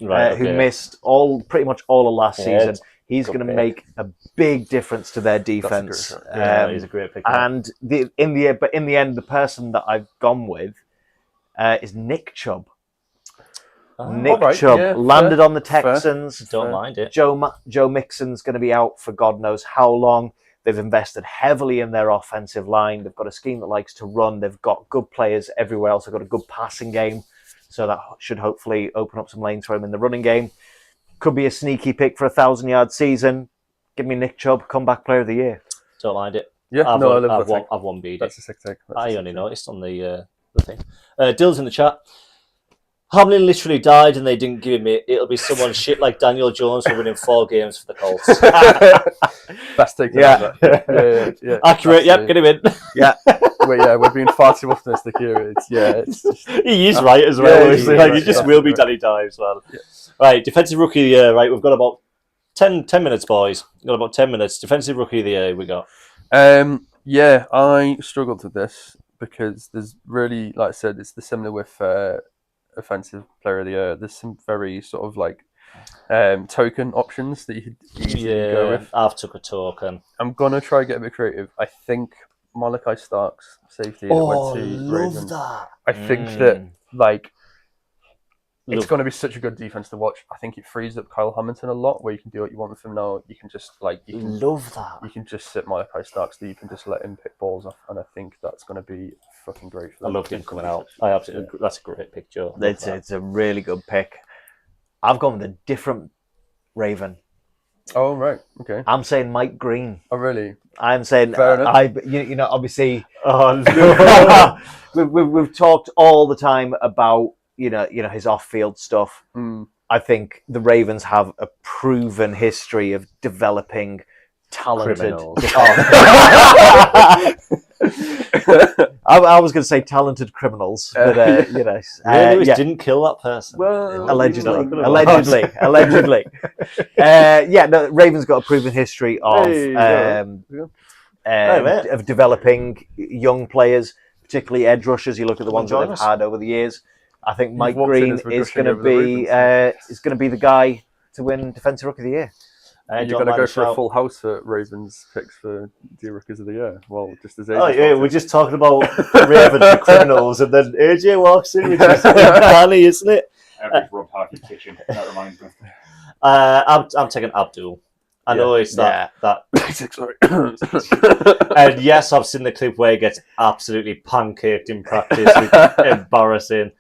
who missed pretty much all of last season. He's going to make a big difference to their defense. He's a great pick. And in the end, the person that I've gone with is Nick Chubb. Chubb landed on the Texans. Don't mind it. Joe Mixon's going to be out for God knows how long. They've invested heavily in their offensive line. They've got a scheme that likes to run. They've got good players everywhere else. They've got a good passing game. So that should hopefully open up some lanes for him in the running game. Could be a sneaky pick for a 1,000-yard season. Give me Nick Chubb, comeback player of the year. Don't mind it. Yeah, I've won BD. That's a sick take. I only noticed on the thing. Dill's in the chat. Hamlin literally died and they didn't give him it. It'll be someone shit like Daniel Jones for winning 4 games for the Colts. Best take. Yeah. Accurate. Yep, get him in. Yeah. We're being far too optimistic here. He is right as well. Yeah, he just will be Danny Dye as well. Yeah. Right, defensive rookie of the year. Right, we've got about 10 minutes, boys. We've got about 10 minutes. Defensive rookie of the year. We got. I struggled with this because there's really, like I said, it's similar with offensive player of the year. There's some very sort of like token options that you could go with. I've took a token. I'm gonna try to get a bit creative. I think Malachi Starks safety that went to Ravens. That. I think that it's going to be such a good defense to watch. I think it frees up Kyle Hamilton a lot, where you can do what you want with him now. You can just love that. You can just sit Malachi Starks there. You can just let him pick balls off, and I think that's going to be fucking great for them. I love him coming out. That's a great pick, Joe. It's a really good pick. I've gone with a different Raven. Oh right, okay. I'm saying Mike Green. Oh really? I'm saying obviously. Oh, we've talked all the time about his off-field stuff. I think the Ravens have a proven history of developing talented. I was going to say talented criminals, but didn't kill that person. Well, allegedly. Ravens got a proven history of developing young players, particularly edge rushers. You look at the ones that they've had over the years. I think Mike Green is going to be the guy to win Defensive Rookie of the Year. You're going to go for a full house for Ravens picks for the Rookies of the Year. Well, just as we're just talking about Ravens and criminals, and then AJ walks in, which is funny, isn't it? Every Rob Hartley kitchen. That reminds me. I'm taking Abdul. I know it's that. Sorry. And yes, I've seen the clip where he gets absolutely pancaked in practice. It's embarrassing.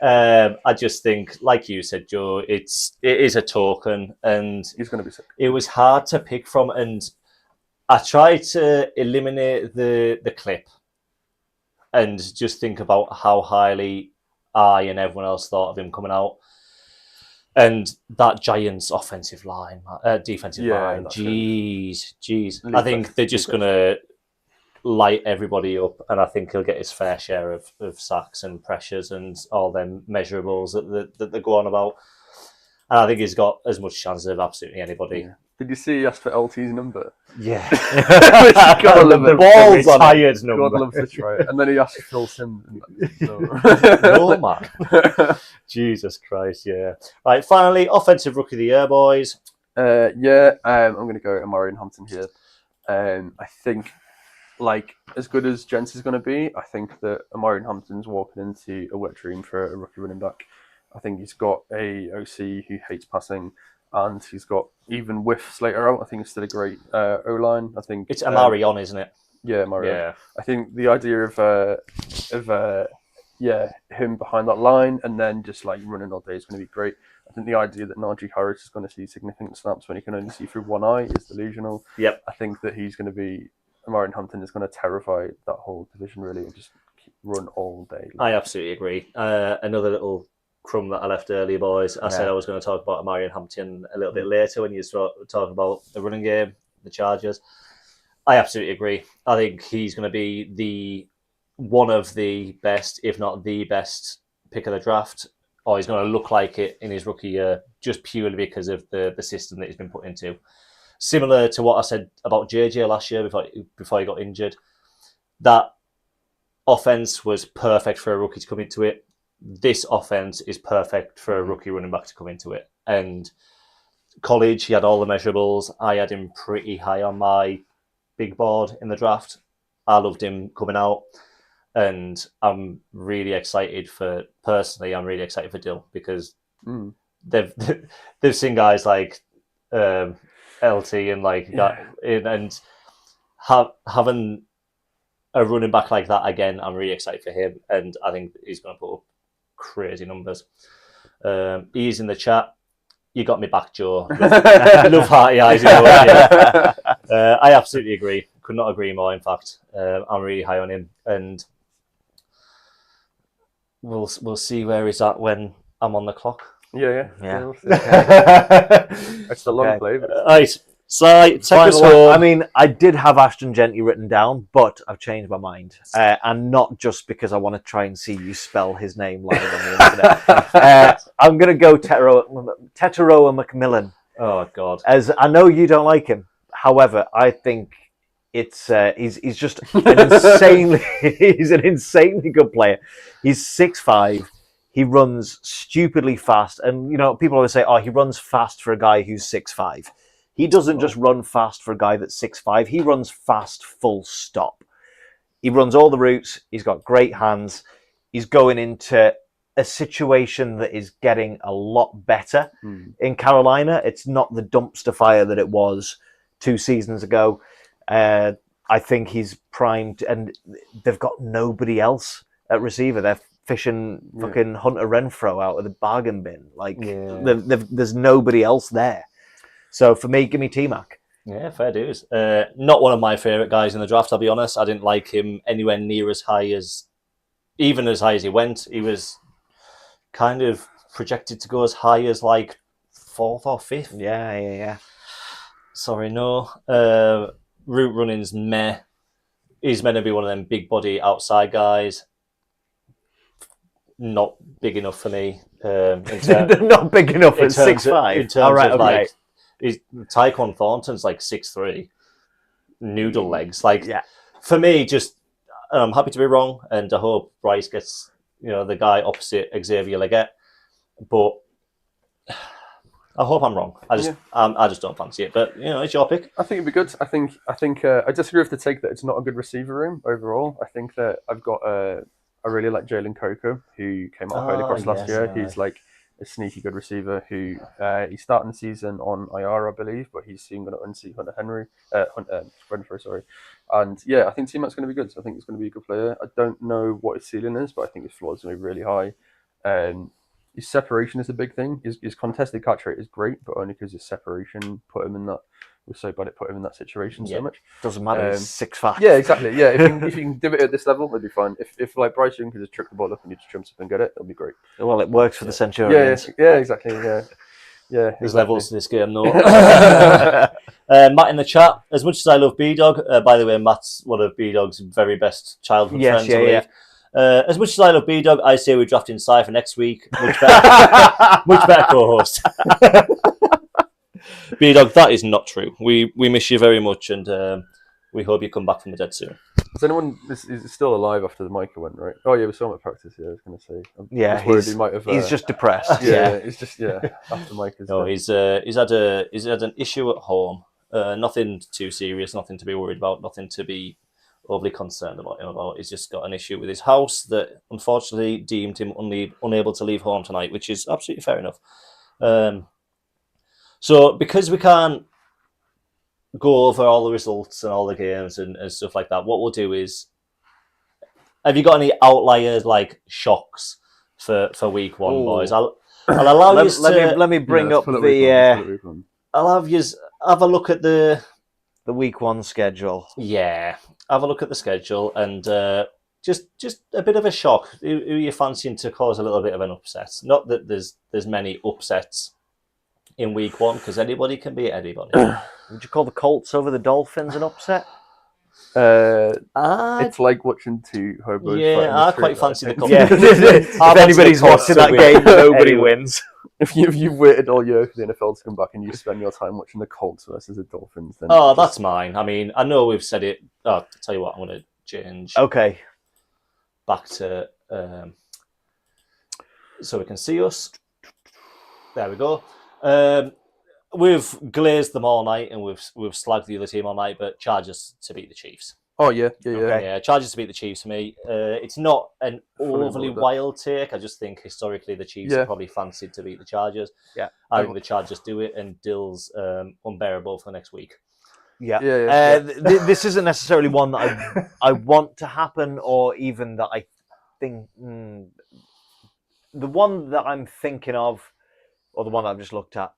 I just think, like you said, Joe, it is a token, and he's going to be sick. It was hard to pick from, and I tried to eliminate the clip and just think about how highly I and everyone else thought of him coming out. And that Giants offensive line, defensive line, jeez. I think they're just going to light everybody up, and I think he'll get his fair share of sacks and pressures and all them measurables that they go on about. And I think he's got as much chance of absolutely anybody Did you see he asked for LT's number? Yeah. Gotta love it. Balls on Retired God number. loves to try it. And then he asked Phil Sims. No, man. Jesus Christ, yeah. Right, finally, offensive rookie of the year, boys. I'm going to go Amarian Hampton here. I think, like, as good as Jens is going to be, I think that Amarian Hampton's walking into a wet dream for a rookie running back. I think he's got a OC who hates passing, and he's got, even with Slater out, I think it's still a great O-line. I think It's Amarion, isn't it? Yeah, Amarion. Yeah. I think the idea of him behind that line and then just like running all day is going to be great. I think the idea that Najee Harris is going to see significant snaps when he can only see through one eye is delusional. Yep. I think that Amarian Hampton is going to terrify that whole division really and just run all day. I absolutely agree. Another little crumb that I left earlier, boys. I said I was going to talk about Amarian Hampton a little bit later when you talk about the running game, the Chargers. I absolutely agree. I think he's going to be one of the best, if not the best, pick of the draft, or he's going to look like it in his rookie year, just purely because of the system that he's been put into. Similar to what I said about JJ last year before he got injured. That offense was perfect for a rookie to come into it. This offense is perfect for a rookie running back to come into it. And college, he had all the measurables. I had him pretty high on my big board in the draft. I loved him coming out. And I'm really excited for Dill because they've seen guys like LT and like that, and having a running back like that again, I'm really excited for him, and I think he's going to put up crazy numbers. He's in the chat. You got me back, Joe. Love hearty eyes. I absolutely agree. Could not agree more. In fact, I'm really high on him, and we'll see where he's at when I'm on the clock. Yeah. It's the long play. Right. So, take us home. I mean, I did have Ashton Gentry written down, but I've changed my mind. And not just because I want to try and see you spell his name live on the internet. I'm going to go Teteroa McMillan. Oh, God. As I know you don't like him. However, I think it's he's just an insanely good player. He's 6'5". He runs stupidly fast. And, you know, people always say, he runs fast for a guy who's 6'5". He doesn't just run fast for a guy that's 6'5". He runs fast, full stop. He runs all the routes. He's got great hands. He's going into a situation that is getting a lot better. In Carolina, it's not the dumpster fire that it was 2 seasons ago. I think he's primed, and they've got nobody else at receiver. They're fishing fucking Hunter Renfro out of the bargain bin. There's nobody else there. So for me, give me T-Mac. Yeah, fair dues. Not one of my favourite guys in the draft, I'll be honest. I didn't like him anywhere near as high as he went. He was kind of projected to go as high as like 4th or 5th. Yeah. Sorry, no. Route running's meh. He's meant to be one of them big body outside guys. Not big enough for me. Not big enough at 6'5". All right, okay. Tyquan Thornton's like 6'3", noodle legs. For me, I'm happy to be wrong, and I hope Bryce gets the guy opposite Xavier Leggett, but I hope I'm wrong. I just don't fancy it. But it's your pick. I think it'd be good. I think I disagree with the take that it's not a good receiver room overall. I think that I've got I really like Jalen Coco, who came out of Holy Cross last year. He's like a sneaky good receiver who he's starting the season on IR, I believe, but he's soon going to unseat Renfro, sorry. And I think T-Mac's going to be good. So I think he's going to be a good player. I don't know what his ceiling is, but I think his floor is going to be really high. His separation is a big thing. His contested catch rate is great, but only because his separation put him in that. We're so bad at putting him in that situation so much. Doesn't matter. He's 6'5". Yeah, exactly. Yeah, if you can do it at this level, it'll be fine. If like Bryce Young can just trick the ball up and you just jumps up and get it, it'll be great. Well, it works for the Centurions. Yeah, exactly. Yeah. There's levels to this game, though. Matt in the chat. As much as I love B-Dog, by the way, Matt's one of B-Dog's very best childhood friends. As much as I love B-Dog, I say we're drafting Cypher next week. Much better co-host. B-Dog, that is not true. We miss you very much, and we hope you come back from the dead soon. Is anyone is still alive after the Micah went, right? Oh yeah, we saw him at practice. Yeah, I was going to say. I'm just worried he might have. He's just depressed. Yeah, he's just after Micah's. No, he's had an issue at home. Nothing too serious, nothing to be worried about, nothing to be overly concerned about him about. He's just got an issue with his house that unfortunately deemed him unable to leave home tonight, which is absolutely fair enough. So because we can't go over all the results and all the games and stuff like that, what we'll do is, have you got any outliers like shocks for week one, boys? I'll allow you to... Let me bring up the... I'll have you have a look at the week one schedule. Yeah, have a look at the schedule and just a bit of a shock. Who you fancying to cause a little bit of an upset? Not that there's many upsets in week one, because anybody can beat anybody. Would you call the Colts over the Dolphins an upset? It's like watching two hobos. Yeah, I quite fancy the Colts. Yeah. If anybody's watching that game, nobody wins. If you've waited all year for the NFL to come back and you spend your time watching the Colts versus the Dolphins, then that's mine. I mean, I know we've said it. I'll tell you what, I'm going to change. Okay. Back to so we can see us. There we go. We've glazed them all night and we've slagged the other team all night, but Chargers to beat the Chiefs. Oh yeah. Yeah, Chargers to beat the Chiefs for me. It's not an overly wild take. I just think historically the Chiefs are probably fancied to beat the Chargers. Yeah, I think the Chargers do it, and Dill's unbearable for next week. Yeah. This isn't necessarily one that I want to happen, or even that I think the one that I'm thinking of, or the one that I've just looked at,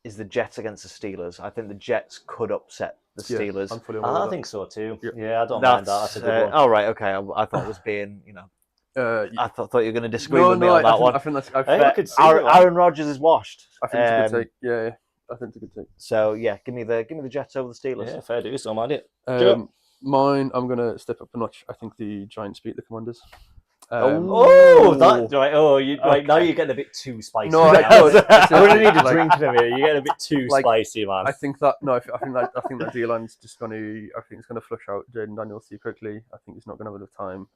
is the Jets against the Steelers. I think the Jets could upset the Steelers. I think so too. Yeah, I don't mind that. That's a good one. Oh, right, okay. I thought it was being, I thought you were going to disagree with me on that one. I think that's. Aaron Rodgers is washed. I think it's a good take. Yeah, I think it's a good take. So yeah, give me the Jets over the Steelers. Yeah, fair dues. Don't mind it. Mine, I'm going to step up a notch. I think the Giants beat the Commanders. Right. Now you're getting a bit too spicy. No, I'm going to need a drink in a minute. You're getting a bit too spicy, man. I think that D-line's just going to. I think it's going to flush out Jaden Daniels too quickly. I think he's not going to have enough time.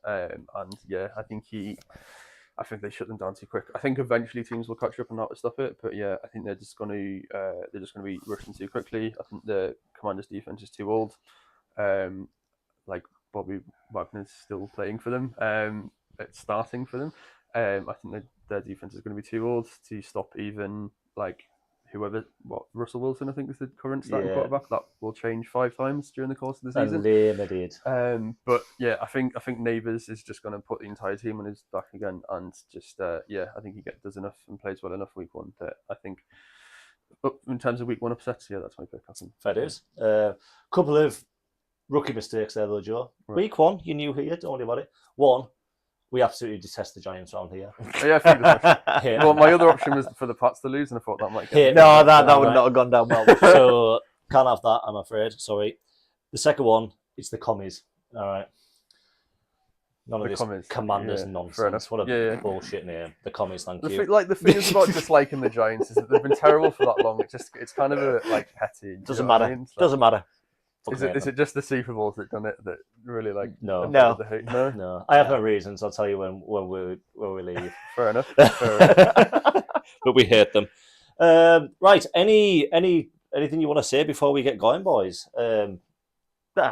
And yeah, I think they shut them down too quick. I think eventually teams will catch up and not stop it. But yeah, I think they're just going to be rushing too quickly. I think the Commanders' defense is too old. Like Bobby Wagner's still playing for them. It's starting for them. I think their defense is going to be too old to stop even Russell Wilson, I think, is the current starting quarterback. That will change 5 times during the course of the season. Unlimited. But yeah, I think Neighbours is just going to put the entire team on his back again, and just I think he does enough and plays well enough week one that I think. But in terms of week one upsets, that's my pick. Fair dues. Couple of rookie mistakes there though, Joe. Right. Week one, you're new here, don't worry about it. One, we absolutely detest the Giants around here. Yeah, I think well, my other option was for the Pats to lose, and I thought that might get... No, that would not have gone down well. So, can't have that, I'm afraid. Sorry. The second one, it's the commies. All right. None of this Commanders nonsense. What a bullshit name. The commies, thank you. The thing is about disliking the Giants is that they've been terrible for that long. It's kind of petty. Doesn't matter. Doesn't matter. Is it just the Super Bowls that done it that really No. I have no reasons. I'll tell you when we leave. Fair enough. But we hate them. Right. Anything you want to say before we get going, boys?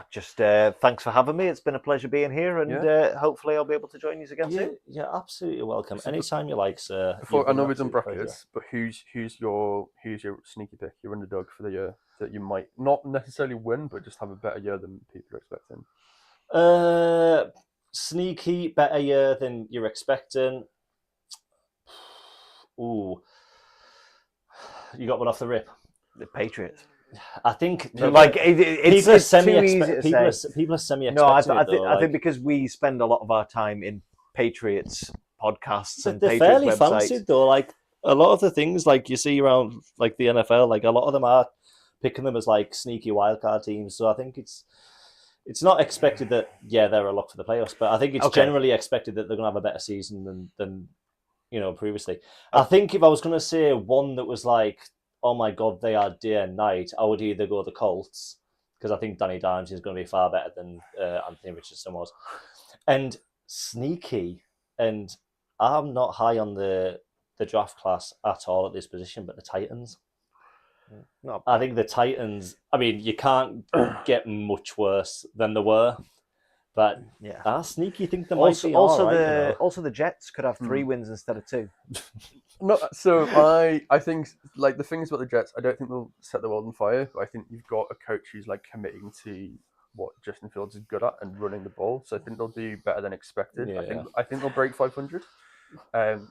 Just thanks for having me. It's been a pleasure being here, and hopefully I'll be able to join you again soon. Yeah, absolutely welcome. Anytime you like, sir. I know we've done brackets, but who's your sneaky pick, your underdog for the year that you might not necessarily win, but just have a better year than people are expecting? Sneaky better year than you're expecting. Ooh, you got one off the rip. The Patriots. I think people are semi-expecting. No, I think because we spend a lot of our time in Patriots podcasts and they're Patriots fairly websites. fancied though. Like a lot of the things like you see around like the NFL, like a lot of them are picking them as like sneaky wildcard teams. So I think it's not expected that they're a lock for the playoffs, but I think it's generally expected that they're going to have a better season than previously. I think if I was going to say one that was like oh my God, they are day and night, I would either go the Colts, because I think Danny Dimes is going to be far better than Anthony Richardson was. And sneaky, and I'm not high on the draft class at all at this position, but the Titans. No, I think the Titans, I mean, you can't get much worse than they were, but yeah. I sneaky think they Also, might be also all right, the you know? also the Jets could have 3 wins instead of 2. No, so I think like the things about the Jets, I don't think they'll set the world on fire. But I think you've got a coach who's like committing to what Justin Fields is good at and running the ball. So I think they'll do better than expected. Yeah. I think they'll break 500.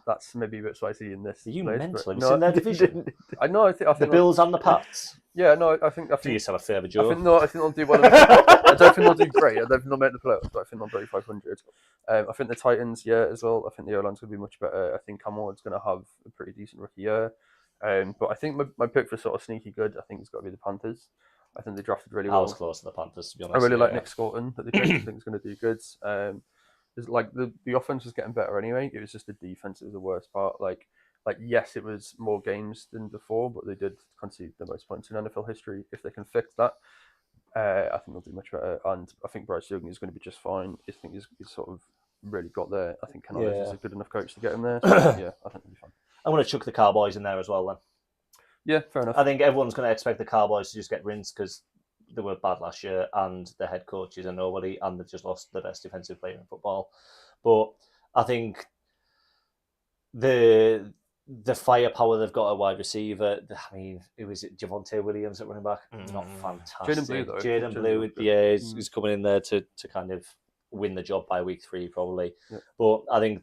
That's maybe a bit spicy in this. Are you place, mental? but Have you seen their division? I know. I think The Bills and the Pats. Yeah, no, I think. Do yourself a favour, I Joe. think they'll do well. I don't think they'll do great. I don't think they'll make the playoffs, but I think they'll break 500. I think the Titans, yeah, as well. I think the O-line's going to be much better. I think Cam Ward's going to have a pretty decent rookie year. But I think my pick for sort of sneaky good, I think it's got to be the Panthers. I think they drafted really I well. was close to the Panthers, to be honest. I really like Nick Scotton that they picked. I think it's going to do good. It's like the offense was getting better anyway. It was just the defense that was the worst part. Like yes, it was more games than before, but they did concede the most points in NFL history. If they can fix that, I think they'll do much better. And I think Bryce Young is going to be just fine. I think he's sort of really got there. I think Canales is a good enough coach to get him there. So, yeah, I think he'll be fine. I'm going to chuck the Cowboys in there as well then. Yeah, fair enough. I think everyone's going to expect the Cowboys to just get rinsed because they were bad last year and the head coaches are nobody and they've just lost the best defensive player in football. But I think the firepower they've got at wide receiver, I mean, it was Javonte Williams at running back. Not fantastic. Jaden Blue, though. Jaden Blue, yeah, is coming in there to kind of win the job by week 3, probably. Yeah. But I think,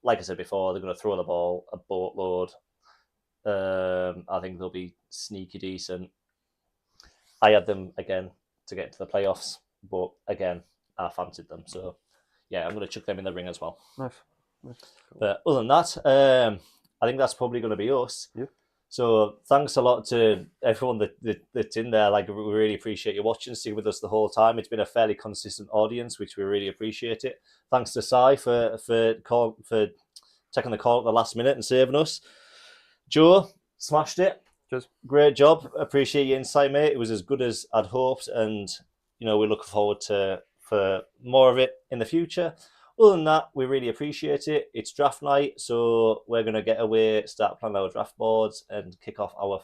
like I said before, they're going to throw the ball a boatload. I think they'll be sneaky decent. I had them again to get into the playoffs, but again, I fancied them. So, yeah, I'm going to chuck them in the ring as well. Nice. Cool. But other than that, I think that's probably going to be us. Yeah. So thanks a lot to everyone that's in there. Like, we really appreciate you watching, staying with us the whole time. It's been a fairly consistent audience, which we really appreciate it. Thanks to Sai for taking the call at the last minute and saving us. Joe, smashed it. Cheers. Great job. Appreciate your insight, mate. It was as good as I'd hoped, and we look forward for more of it in the future. Other than that, we really appreciate it. It's draft night, so we're going to get away, start planning our draft boards, and kick off our